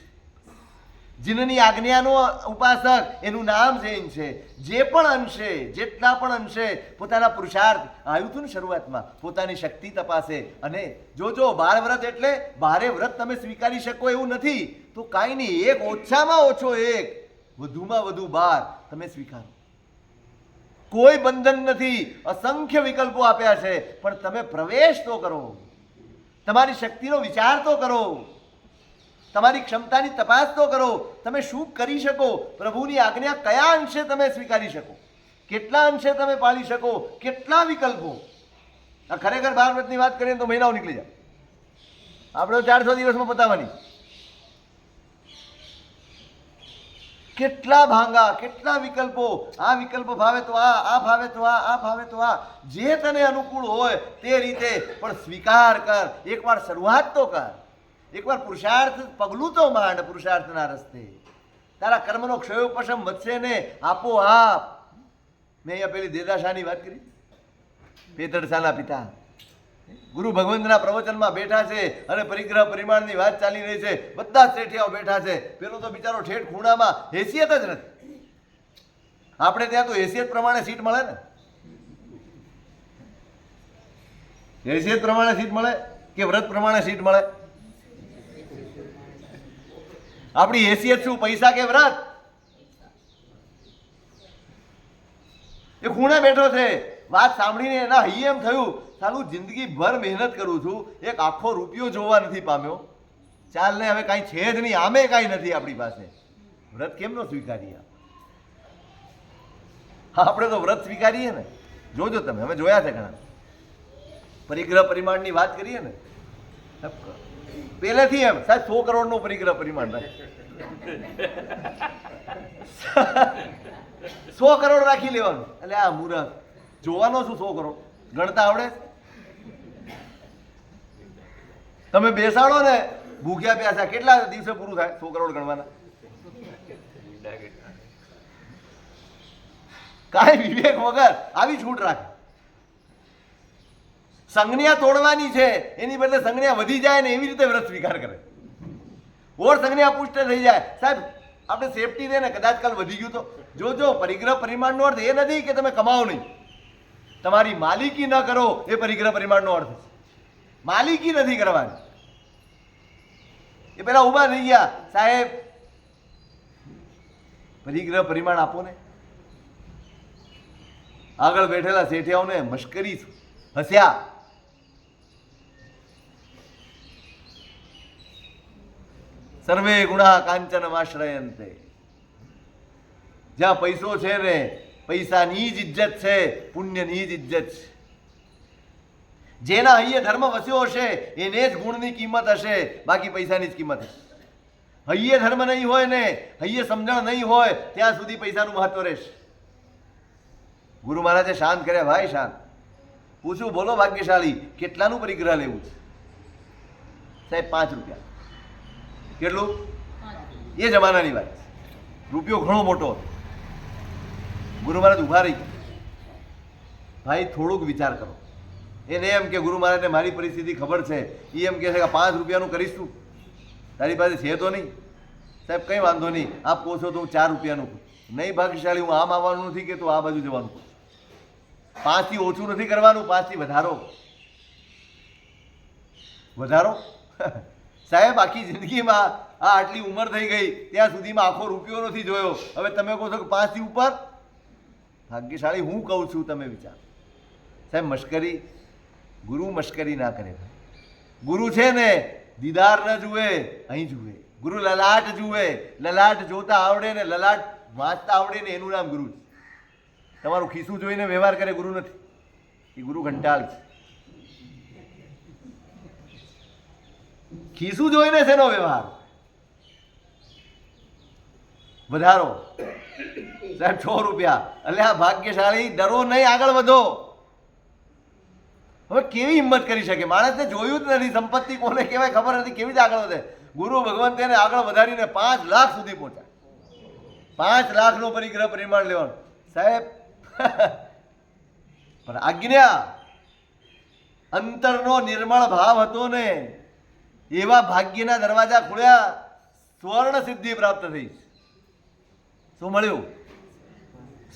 જીનની આજ્ઞાનો ઉપાસક એનું નામ જૈન છે. જે પણ અંશે, જેટલા પણ અંશે પોતાના પુરુષાર્થ આવ્યું હતું ને શરૂઆતમાં, પોતાની શક્તિ તપાસે. અને જોજો, 12 વ્રત એટલે 12 વ્રત તમે સ્વીકારી શકો એવું નથી. તો કાંઈ નહીં, એક ઓછામાં ઓછો એક, વધુમાં વધુ 12 તમે સ્વીકારો. કોઈ બંધન નથી. અસંખ્ય વિકલ્પો આપ્યા છે, પણ તમે પ્રવેશ તો કરો. તમારી શક્તિનો વિચાર તો કરો. તમારી ક્ષમતાની તપાસ તો કરો. તમે શું કરી શકો? પ્રભુની આજ્ઞા કયા અંશે તમે સ્વીકારી શકો? કેટલા અંશે તમે પાળી શકો? કેટલા વિકલ્પો? આ ખરેખર 12 વ્રતની વાત કરીએ તો મહિનાઓ નીકળી જાય. આપણે 400 દિવસમાં પતાવવાની. કેટલા ભાંગા, કેટલા વિકલ્પો. આ વિકલ્પ ભાવે તો આ ભાવે તો આ ભાવે તો આ. જે તને અનુકૂળ હોય તે રીતે પણ સ્વીકાર કર. એકવાર શરૂઆત તો કર. એકવાર પુરુષાર્થ પગલું તો માંડ પુરુષાર્થના રસ્તે. તારા કર્મનો ક્ષયોપશમ વધશે ને આપોઆપ. મેં અહીંયા પેલી દેદાશાની વાત કરી, પેતડસાના પિતા ગુરુ ભગવંતના પ્રવચનમાં બેઠા છે અને પરિગ્રહ પરિમાણની વાત ચાલી રહી છે. બધા શેઠિયાઓ બેઠા છે. પેલો તો બિચારો ઠેઠ ખૂણામાં, હેસિયત જ નથી. આપણે ત્યાં તો હેસિયત પ્રમાણે સીટ મળે ને. હેસિયત પ્રમાણે સીટ મળે કે વ્રત પ્રમાણે સીટ મળે? આપણી હેસિયત શું, પૈસા કે વ્રત? એ ખૂણે બેઠો છે. વાત સાંભળીને એના હૈયે એમ થયું, સાલું જિંદગીભર મહેનત કરું છું, એક આખો રૂપિયો જોવા નથી પામ્યો. ચાલ ને, હવે કાંઈ છે જ નહીં, આમે કાંઈ નથી આપણી પાસે. વ્રત કેમ નો સ્વીકારીએ? આપણે તો વ્રત સ્વીકારીએ ને. જોજો તમે, અમે જોયા છે ઘણા. પરિગ્રહ પરિમાણની વાત કરીએ ને, પહેલેથી એમ સાહેબ 100 કરોડનું પરિગ્રહ પરિમાણ રાખે. 100 કરોડ રાખી લેવાનું. એટલે આ મૂરખ જોવાનો શું 100 કરોડ? ગણતા આવડે? તમે બેસાડો ને ભૂખ્યા પ્યાસા, કેટલા દિવસે પૂરું થાય 100 કરોડ ગણવાના? કાંઈ વિવેક વગર આવી છૂટ રાખે. સંજ્ઞા તોડવાની છે, એની બદલે સંજ્ઞા વધી જાય ને એવી રીતે વ્રત સ્વીકાર કરે. ઓર સંજ્ઞા પુષ્ટ થઈ જાય. સાહેબ આપણે સેફટી રહે ને, કદાચ કાલ વધી ગયું તો જોજો. પરિગ્રહ પરિમાણનો અર્થ એ નથી કે તમે કમાઓ નહીં. તમારી માલિકી ન કરો એ પરિગ્રહ પરિમાણનો અર્થ છે. માલિકી નથી કરવાની. એ પેલા ઉભા થઈ ગયા, સાહેબ પરિગ્રહ પરિમાણ આપો ને. આગળ બેઠેલા શેઠિયાઓને મશ્કરી હસ્યા. સર્વે ગુણા કાંચન આશ્રયંતે. જ્યાં પૈસો છે ને, પૈસાની જ ઇજ્જત છે, પુણ્યની જ ઇજ્જત છે. જેના હૈયે ધર્મ વસ્યો હશે એને જ ગુણની કિંમત હશે, બાકી પૈસાની જ કિંમત હશે. હૈયે ધર્મ નહીં હોય ને, હૈયે સમજણ નહીં હોય ત્યાં સુધી પૈસાનું મહત્વ રહેશે. ગુરુ મહારાજે શાંત કર્યા, ભાઈ શાંત. પૂછું, બોલો ભાગ્યશાળી, કેટલાનું પરિગ્રહ લેવું છે? સાહેબ 5 રૂપિયા. કેટલું? એ જમાનાની વાત છે. રૂપિયો ઘણો મોટો હતો. ગુરુ મહારાજ ઊભા રહી ગયા. ભાઈ થોડુંક વિચાર કરો. એને એમ કે ગુરુ મહારાજને મારી પરિસ્થિતિ ખબર છે, એ એમ કહે છે કે 5 રૂપિયાનું કરીશું, તારી પાસે છે તો નહીં. સાહેબ કંઈ વાંધો નહીં, આપ કહો છો તો હું 4 રૂપિયાનું કહું. નહીં ભાગ્યશાળી, હું આમ આવવાનું નથી કે તો આ બાજુ જવાનું કહું. 5 થી ઓછું નથી કરવાનું, 5 થી વધારો. વધારો સાહેબ, આખી જિંદગીમાં આ આટલી ઉંમર થઈ ગઈ ત્યાં સુધીમાં આખો રૂપિયો નથી જોયો. હવે તમે કહો છો કે 5 થી ઉપર? ભાગ્યશાળી, હું કહું છું, તમે વિચાર. સાહેબ મશ્કરી, ગુરુ મશ્કરી ના કરે. ગુરુ છે ને દીદાર ન જુએ, અહીં જુએ. ગુરુ લલાટ જુએ. લલાટ જોતા આવડે ને લલાટ વાંચતા આવડે ને એનું નામ ગુરુ છે. તમારું ખિસ્સું જોઈને વ્યવહાર કરે ગુરુ નથી, એ ગુરુ ઘંટાળ છે. ખિસ્સું જોઈને શેનો વ્યવહાર? વધારો. સાહેબ 6 રૂપિયા. એટલે આ ભાગ્યશાળી, ડરો નહીં, આગળ વધો. હવે કેવી હિંમત કરી શકે? માણસને જોયું જ નથી, સંપત્તિ કોને કહેવાય ખબર નથી, કેવી રીતે આગળ વધે? ગુરુ ભગવાન તેને આગળ વધારીને 5 લાખ સુધી પહોંચાય. 5 લાખનો પરિગ્રહ પરિમાણ લેવાનું. સાહેબ પણ આજ્ઞા, અંતરનો નિર્મળ ભાવ હતો ને, એવા ભાગ્યના દરવાજા ખુલ્યા, સ્વર્ણ સિદ્ધિ પ્રાપ્ત થઈ. શું મળ્યું?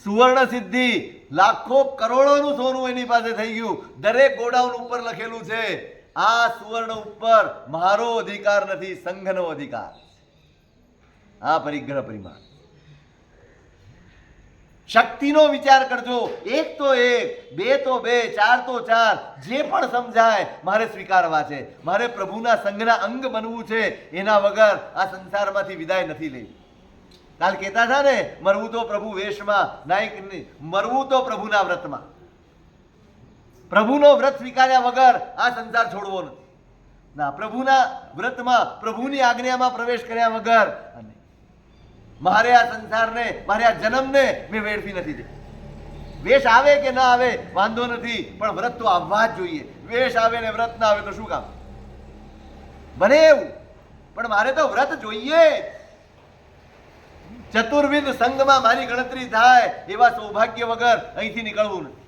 સુવર્ણ સિદ્ધિ. લાખો કરોડોનું સોનું એની પાસે થઈ ગયું. દરેક ગોડાઉન ઉપર લખેલું છે, આ સુવર્ણ ઉપર મારો અધિકાર નથી, સંઘનો અધિકાર. આ પરિગ્રહ પરિમાણ. શક્તિનો વિચાર કરજો. 1 તો 1, 2 તો 2, 4 તો 4. જે પણ સમજાય મારે સ્વીકારવા છે. મારે પ્રભુના સંઘના અંગ બનવું છે. એના વગર આ સંસારમાંથી વિદાય નથી લેવી. કાલ કહેતા હતા ને, મરવું તો પ્રભુ વેશમાં, નાયક મરવું તો પ્રભુના વ્રતમાં. પ્રભુનો વ્રત સ્વીકાર્યા વગર આ સંસાર છોડવો નથી. ના, પ્રભુના વ્રતમાં, પ્રભુની આજ્ઞામાં પ્રવેશ કર્યા વગર મારે આ સંસારને, મારે આ જન્મને મેં વેડફી નથી દે. વેશ આવે કે ના આવે વાંધો નથી, પણ વ્રત તો આવવા જ જોઈએ. વેશ આવે ને વ્રત ના આવે તો શું કામ? બને એવું, પણ મારે તો વ્રત જોઈએ. ચતુર્વિધ સંઘમાં મારી ગણતરી થાય એવા સૌભાગ્ય વગર અહીંથી નીકળવું નથી.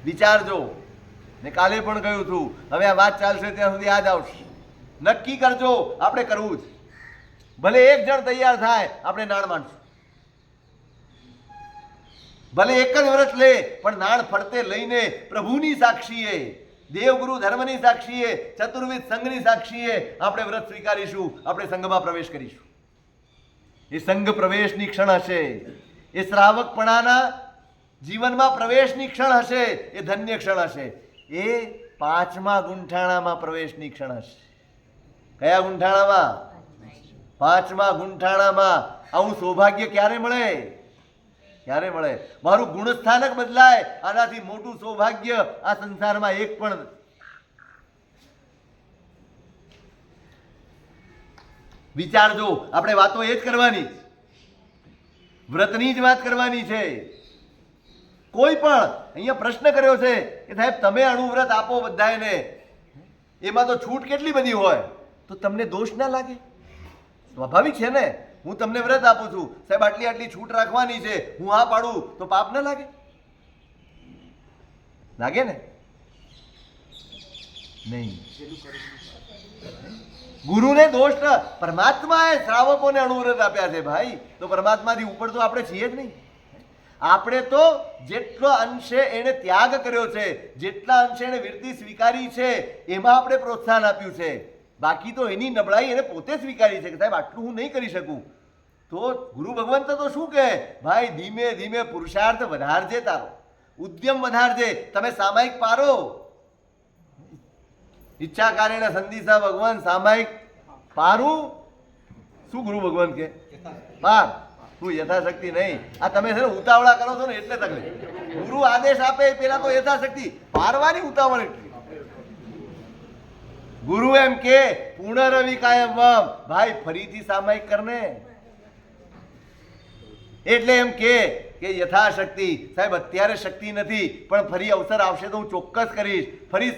વિચારજો. ને કાલે પણ કહ્યું હતું, હવે આ વાત ચાલશે ત્યાં સુધી યાદ આવશે. નક્કી કરજો, આપણે કરવું જ. ભલે 1 જણ તૈયાર થાય, આપણે નાણ માંડશું. ભલે 1 જ વ્રત લે, પણ નાણ ફરતે લઈને પ્રભુની સાક્ષીએ, દેવગુરુ ધર્મની સાક્ષીએ, ચતુર્વિધ સંઘની સાક્ષીએ આપણે વ્રત સ્વીકારીશું. આપણે સંઘમાં પ્રવેશ કરીશું. એ સંઘ પ્રવેશની ક્ષણ હશે. એ શ્રાવકપણાના જીવનમાં પ્રવેશની ક્ષણ હશે. એ ધન્ય ક્ષણ હશે. એ 5મા ગુંઠાણામાં પ્રવેશની ક્ષણ હશે. કયા ગુંઠાણામાં? 5મા ગુંઠાણામાં. આવું સૌભાગ્ય ક્યારે મળે? ક્યારે મળે? મારું ગુણસ્થાનક બદલાય. આનાથી મોટું સૌભાગ્ય આ સંસારમાં એક પણ નથી. વિચારજો. આપણે વાતો એ જ કરવાની, વ્રતની જ વાત કરવાની છે. કોઈ પણ અહીંયા પ્રશ્ન કર્યો છે કે સાહેબ તમે અણુવ્રત આપો બધાને, એમાં તો છૂટ કેટલી બધી હોય, તો તમને દોષ ના લાગે? સ્વાભાવિક છે ને. હું તમને વ્રત આપું છું, સાહેબ આટલી આટલી છૂટ રાખવાની છે, હું હા પાડું તો પાપ ના લાગે? લાગે ને? નહીં. ગુરુને દોષ ન, પરમાત્માએ શ્રાવકોને અણુવ્રત આપ્યા છે ભાઈ, તો પરમાત્માથી ઉપર તો આપણે છીએ જ નહીં. આપણે તો જેટલો અંશે એને ત્યાગ કર્યો છે, જેટલા અંશે એને વિરતી સ્વીકારી છે, એમાં આપણે પ્રોત્સાહન આપ્યું છે. બાકી તો એની નબળાઈ એને પોતે સ્વીકારી છે કે સાહેબ આટલું હું નહીં કરી શકું. તો ગુરુ ભગવંત તો શું કહે? ભાઈ ધીમે ધીમે પુરુષાર્થ વધારજે, તારો ઉદ્યમ વધારજે. તમે સામાયિક પારો. ઈચ્છા કારેણ સંદિશા ભગવાન સામાયિક પારું. શું ગુરુ ભગવાન કે? પાર. તું યથાશક્તિ નહીં. આ તમે છે ને ઉતાવળા કરો છો ને એટલે તકલીફ. ગુરુ આદેશ આપે પેલા તો યથાશક્તિ પારવાની ઉતાવળ એટલી. ગુરુ એમ કે પુનરવિ કાયમ ભાઈ ફરીથી સામાયિક કરને. એટલે એમ કે કે યથાશક્તિ સાહેબ અત્યારે શક્તિ નથી, પણ ફરી અવસર આવશે તો હું ચોક્કસ કરીશ. ફરી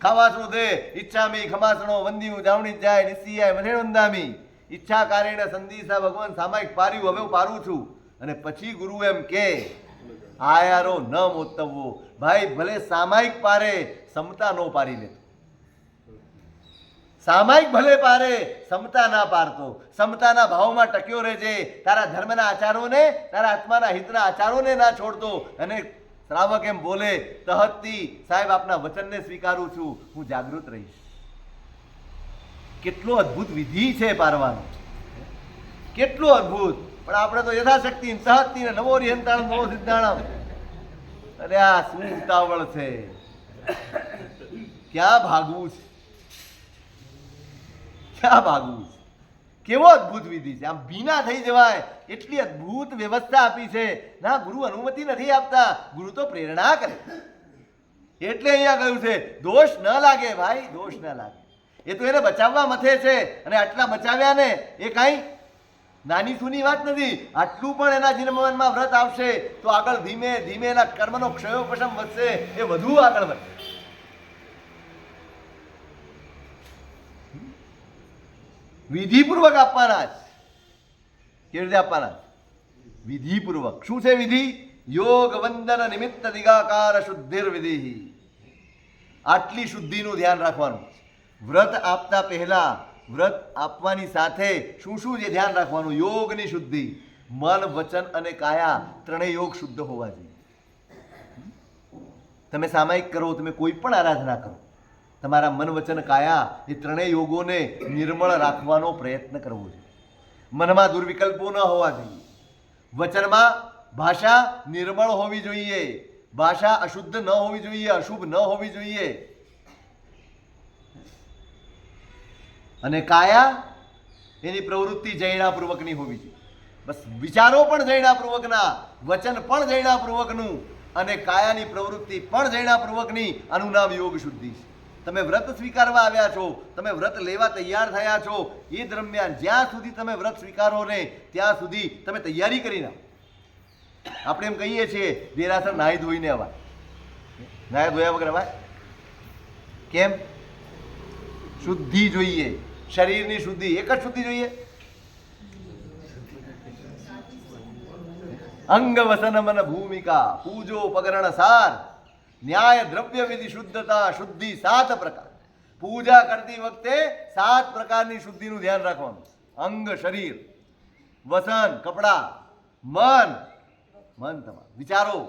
ખાવાસનું દે ઈચ્છામી ખમાસણો વંદ્યું જાવણી જાય નિશ્ચિયાય મને વંદામી ઈચ્છા કારેણ સંદીસા ભગવાન સામાયિક પાર્યું, હવે હું પારું છું. અને પછી ગુરુ એમ કે આયારો ન મોતવવો. ભાઈ ભલે સામાયિક પારે, સમતા નો પારી લે. સામાયિક ભલે પારે, સમતા ના પારતો. સમતાના ભાવમાં ટક્યો રહેજે. તારા ધર્મના આચારોને, તારા આત્માના હિતના આચારોને ના છોડતો. અને શ્રાવક એમ બોલે તહતથી સાહેબ આપના વચનને સ્વીકારું છું, હું જાગૃત રહીશ. કેટલો અદ્ભુત વિધિ છે પારવાનો, કેટલો અદ્ભુત. પણ આપણે તો યથાશક્તિ તહતથી નવો રિહંતાણ નવો સિદ્ધાણમ. અરે આ શું ઉતાવળ છે, ક્યાં ભાગવું છે, ક્યાં ભાગવું છે. કેવો અદ્ભુત વિધિ છે, આમ ભીના થઈ જવાય એટલી અદ્ભુત વ્યવસ્થા આપી છે. ના ગુરુ અનુમતિ નથી આપતા, ગુરુ તો પ્રેરણા કરે. એટલે અહીંયા કહ્યું છે દોષ ન લાગે ભાઈ, દોષ ન લાગે. એ તો એને બચાવવા મથે છે, અને આટલા બચાવ્યા ને એ કાંઈ નાની સૂની વાત નથી. આટલું પણ એના જીવનમાં વ્રત આવશે તો આગળ ધીમે ધીમે એના કર્મનો ક્ષયોપશમ વધશે, એ વધુ આગળ વધશે. વિધિપૂર્વક આપવાના જ. કેવી રીતે આપવાના? વિધિપૂર્વક. શું છે વિધિ? યોગ વંદન નિમિત્ત દિગાકાર શુદ્ધિર વિધિ. આટલી શુદ્ધિનું ધ્યાન રાખવાનું. વ્રત આપતા પહેલા, વ્રત આપવાની સાથે શું શું જે ધ્યાન રાખવાનું? યોગની શુદ્ધિ. મન વચન અને કાયા ત્રણેય યોગ શુદ્ધ હોવા જોઈએ. તમે સામાયિક કરો, તમે કોઈ પણ આરાધના કરો, તમારા મન વચન કાયા એ ત્રણેય યોગોને નિર્મળ રાખવાનો પ્રયત્ન કરવો જોઈએ. મનમાં દુર્વિકલ્પો ન હોવા જોઈએ. વચનમાં ભાષા નિર્મળ હોવી જોઈએ, ભાષા અશુદ્ધ ન હોવી જોઈએ, અશુભ ન હોવી જોઈએ. અને કાયા એની પ્રવૃત્તિ જૈણાપૂર્વકની હોવી જોઈએ. બસ વિચારો પણ જૈણાપૂર્વકના, વચન પણ જૈણાપૂર્વકનું, અને કાયાની પ્રવૃત્તિ પણ જૈણાપૂર્વકની. આનું નામ યોગ શુદ્ધિ છે. તમે વ્રત સ્વીકારવા આવ્યા છો, તમે વ્રત લેવા તૈયાર થયા છો, એ દરમિયાન જ્યાં સુધી તમે વ્રત સ્વીકારો ને ત્યાં સુધી તમે તૈયારી કરી નાખો. આપણે એમ કહીએ છીએ દેરાસર નાહી ધોઈને અવાય. નાહી ધોયા વગર અવાય કેમ? શુદ્ધિ જોઈએ, શરીરની શુદ્ધિ. એક જ શુદ્ધિ જોઈએ. અંગ વસન મન ભૂમિકા પૂજો પગરણ સાર ન્યાય દ્રવ્ય વિધિ શુદ્ધતા શુદ્ધિ 7 પ્રકાર. પૂજા કરતી વખતે 7 પ્રકારની શુદ્ધિનું ધ્યાન રાખવાનું. અંગ શરીર, વસન કપડા, મન તમારા વિચારો,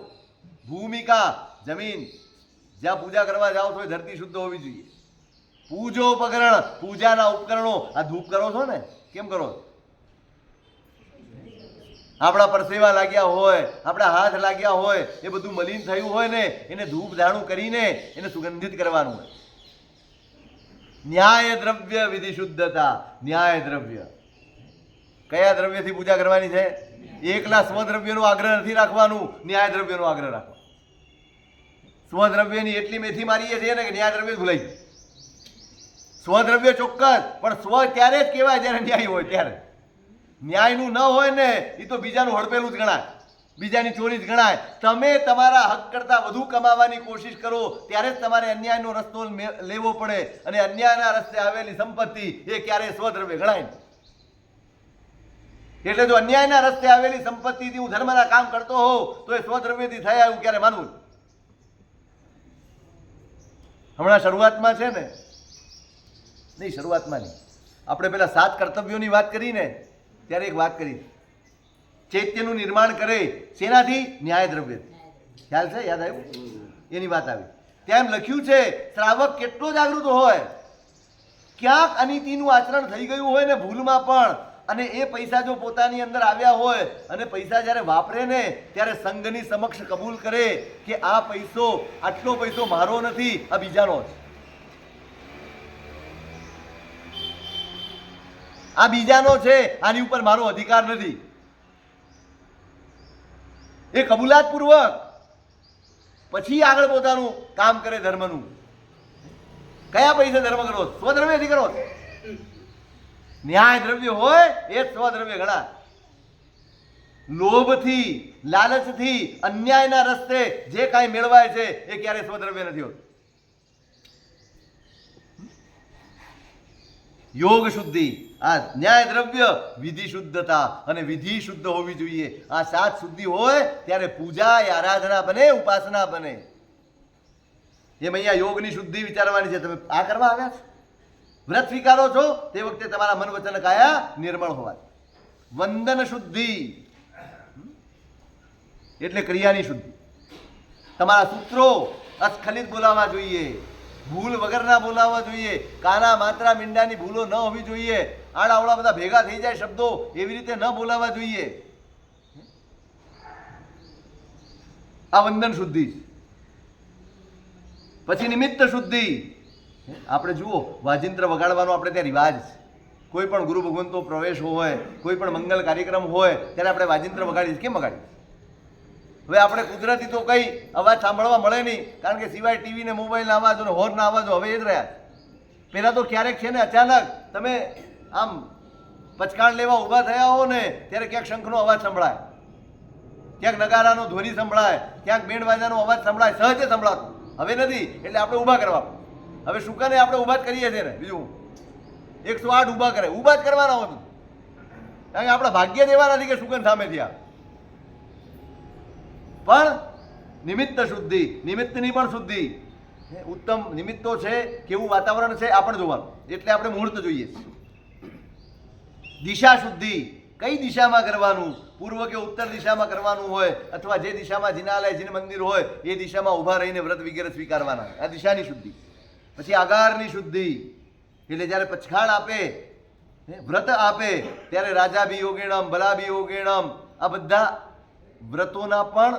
ભૂમિકા જમીન, જ્યાં પૂજા કરવા જાઓ છો એ ધરતી શુદ્ધ હોવી જોઈએ. પૂજો ઉપકરણ, પૂજાના ઉપકરણો. આ ધૂપ કરો છો ને, કેમ કરો? આપણા પરસેવા લાગ્યા હોય, આપણા હાથ લાગ્યા હોય, એ બધું મલિન થયું હોય ને એને ધૂપ ધાણું કરીને એને સુગંધિત કરવાનું હોય. ન્યાય દ્રવ્ય વિધિ શુદ્ધતા. ન્યાય દ્રવ્ય કયા દ્રવ્યથી પૂજા કરવાની છે? એકલા સ્વદ્રવ્યનો આગ્રહ નથી રાખવાનું, ન્યાય દ્રવ્યનો આગ્રહ રાખવાનો. સ્વદ્રવ્યની એટલી મેથી મારીએ છીએ ને કે ન્યાય દ્રવ્ય ભૂલાઈ જાય. સ્વદ્રવ્ય ચોક્કસ, પણ સ્વ ત્યારે જ કહેવાય જ્યારે ન્યાય હોય ત્યારે. ન્યાયનું ન હોય ને એ તો બીજાનું હડપેલું જ ગણાય, બીજાની ચોરી જ ગણાય. તમે તમારા હક કરતાં વધુ કમાવાની કોશિશ કરો ત્યારે જ તમારે અન્યાયનો રસ્તો લેવો પડે, અને અન્યાયના રસ્તે આવેલી સંપત્તિ એ ક્યારેય સ્વદ્રવ્ય ગણાય નહીં. એટલે જો અન્યાયના રસ્તે આવેલી સંપત્તિથી હું ધર્મના કામ કરતો હોઉં તો એ સ્વદ્રવ્યથી થયા એવું ક્યારે માનવું? હમણાં શરૂઆતમાં છે ને, નહીં શરૂઆતમાં નહીં, આપણે પેલા 7 કર્તવ્યોની વાત કરીને ત્યારે એક વાત કરી. ચૈત્યનું નિર્માણ કરે શેનાથી? ન્યાય દ્રવ્યથી. ખ્યાલ છે? યાદ આવ્યું? એની વાત આવી. ત્યાં એમ લખ્યું છે શ્રાવક કેટલો જાગૃત હોય, ક્યાંક અનીતિનું આચરણ થઈ ગયું હોય ને ભૂલમાં પણ, અને એ પૈસા જો પોતાની અંદર આવ્યા હોય અને પૈસા જ્યારે વાપરે ને ત્યારે સંઘની સમક્ષ કબૂલ કરે કે આ પૈસો, આટલો પૈસો મારો નથી, આ બીજાનો છે, આ બીજાનો છે, આની ઉપર મારો અધિકાર નથી. એ કબૂલાત પૂર્વક પછી આગળ પોતાનું કામ કરે ધર્મનું. કયા પૈસે ધર્મ કરો? સ્વદ્રવ્યથી કરો. ન્યાય દ્રવ્ય હોય એ સ્વદ્રવ્ય ગણાય. લોભથી, લાલચથી, અન્યાયના રસ્તે જે કાંઈ મેળવાય છે એ ક્યારે સ્વદ્રવ્ય નથી હોતું. યોગ શુદ્ધિ, આ ન્યાય દ્રવ્ય, વિધિ શુદ્ધતા, અને વિધિ શુદ્ધ હોવી જોઈએ. આ 7 શુદ્ધિ હોય ત્યારે પૂજા એ આરાધના બને, ઉપાસના બને. એમ અહીંયા યોગની શુદ્ધિ વિચારવાની છે. તમે આ કરવા આવ્યા છો, વ્રત સ્વીકારો છો તે વખતે તમારા મન વચન કાયા નિર્મળ હોવા. વંદન શુદ્ધિ એટલે ક્રિયાની શુદ્ધિ. તમારા સૂત્રો અસ્ખલિત બોલાવવા જોઈએ, ભૂલ વગરના બોલાવવા જોઈએ, કાના માત્રા મીંડાની ભૂલો ન હોવી જોઈએ, આડાવડા બધા ભેગા થઈ જાય શબ્દો એવી રીતે ન બોલાવવા જોઈએ. આ વંદન શુદ્ધિ. પછી નિમિત્ત શુદ્ધિ. આપણે જુઓ, વાજિંત્ર વગાડવાનો આપણે ત્યાં રિવાજ છે. કોઈ પણ ગુરુ ભગવંતો પ્રવેશ હોય, કોઈ પણ મંગલ કાર્યક્રમ હોય ત્યારે આપણે વાજિંત્ર વગાડીએ. કેમ વગાડીએ? હવે આપણે કુદરતી તો કઈ અવાજ સાંભળવા મળે નહીં, કારણ કે સિવાય ટીવી ને મોબાઈલના અવાજો ને હોર્નના અવાજો હવે એ જ રહ્યા. પહેલાં તો ક્યારેક છે ને અચાનક તમે આમ પચકાણ લેવા ઊભા થયા હો ને ત્યારે ક્યાંક શંખનો અવાજ સંભળાય, ક્યાંક નગારાનો ધ્વનિ સંભળાય, ક્યાંક બેન્ડ વાજાનો અવાજ સંભળાય, સહજે સંભળાતો. હવે નથી, એટલે આપણે ઊભા કરવા. હવે શુકને આપણે ઊભા જ કરીએ છીએ ને. બીજું 108 ઊભા કરે, ઊભા જ કરવાના હોય, કારણ કે આપણા ભાગ્ય જ એવા નથી કે શુકન સામે થયા. પણ નિમિત્ત શુદ્ધિ, નિમિત્તની પણ શુદ્ધિ. ઉત્તમ નિમિત્તો છે, કેવું વાતાવરણ છે આ પણ જોવાનું, એટલે આપણે મુહૂર્ત જોઈએ છીએ. દિશા શુદ્ધિ, કઈ દિશામાં કરવાનું, પૂર્વ કે ઉત્તર દિશામાં કરવાનું હોય, અથવા જે દિશામાં જિનાલય જીન મંદિર હોય એ દિશામાં ઊભા રહીને વ્રત વગેરે સ્વીકારવાના. આ દિશાની શુદ્ધિ. પછી આગારની શુદ્ધિ, એટલે જ્યારે પચખાણ આપે, વ્રત આપે ત્યારે રાજા બી યોગેણમ, બલા બી યોગેણમ, આ બધા વ્રતોના પણ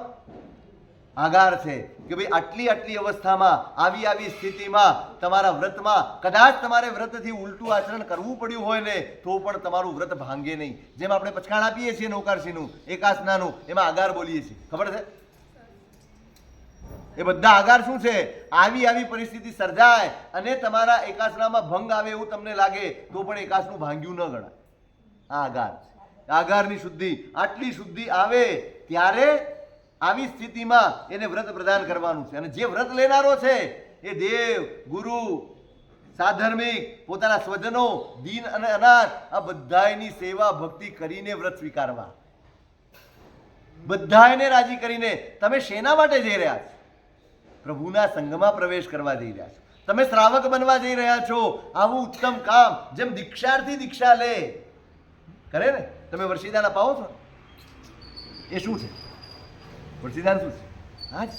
આગાર છે કે ભાઈ આટલી આટલી અવસ્થામાં, આવી આવી સ્થિતિમાં તમારા વ્રતમાં કદાચ તમારે વ્રતથી ઉલટું આચરણ કરવું પડ્યું હોય ને તો પણ તમારું વ્રત ભાંગે નહીં. જેમ આપણે પચખાણ આપીએ છીએ નૌકારસીનું, એકાસનાનું, એમાં આગાર બોલીએ છીએ, ખબર છે? એ બધા આગાર શું છે? આવી આવી પરિસ્થિતિ સર્જાય અને તમારા એકાસનામાં ભંગ આવે એવું તમને લાગે તો પણ એકાસનું ભાંગ્યું ન ગણાય. આ આગાર છે. આગારની શુદ્ધિ. આટલી શુદ્ધિ આવે ત્યારે આવી સ્થિતિમાં એને વ્રત પ્રદાન કરવાનું છે. અને જે વ્રત લેનારો છે એ દેવ, ગુરુ, સાધર્મિક, પોતાના સ્વજનો, દીન અને અનાથ, આ બધાની સેવા ભક્તિ કરીને વ્રત સ્વીકારવા. બધાને રાજી કરીને. તમે શેના માટે જઈ રહ્યા છો? પ્રભુના સંઘમાં પ્રવેશ કરવા જઈ રહ્યા છો. તમે શ્રાવક બનવા જઈ રહ્યા છો. આવું ઉત્તમ કામ, જેમ દીક્ષાર્થી દીક્ષા લે કરે ને. તમે વર્ષીદાન અપાવો છો, એ શું છે? વર્ષીદાન શું છે? હા જ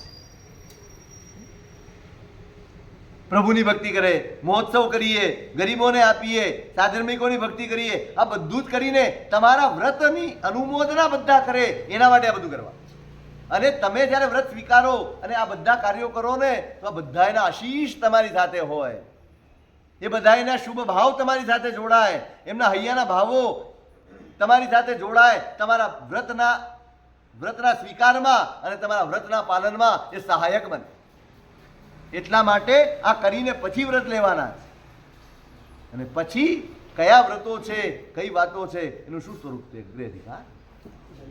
પ્રભુની ભક્તિ કરે, મહોત્સવ કરીએ, ગરીબોને આપીએ, સાધર્મિકોની ભક્તિ કરીએ. આ બધું જ કરીને તમારા વ્રતની અનુમોદના બધા કરે, એના માટે આ બધું કરવા. અને તમે જ્યારે વ્રત સ્વીકારો અને આ બધા કાર્યો કરો ને તો આ બધાના આશીષ તમારી સાથે હોય. એ બધાના શુભ ભાવ તમારી સાથે જોડાય, એમના હૈયાના ભાવો તમારી સાથે જોડાય, તમારા વ્રતના સ્વીકારમાં અને તમારા વ્રતના પાલનમાં એ સહાયક બને. એટલા માટે આ કરીને પછી વ્રત લેવાના છે. અને પછી કયા વ્રતો છે, કઈ વાતો છે, એનું શું સ્વરૂપ છે, ગ્રહ અધિકાર.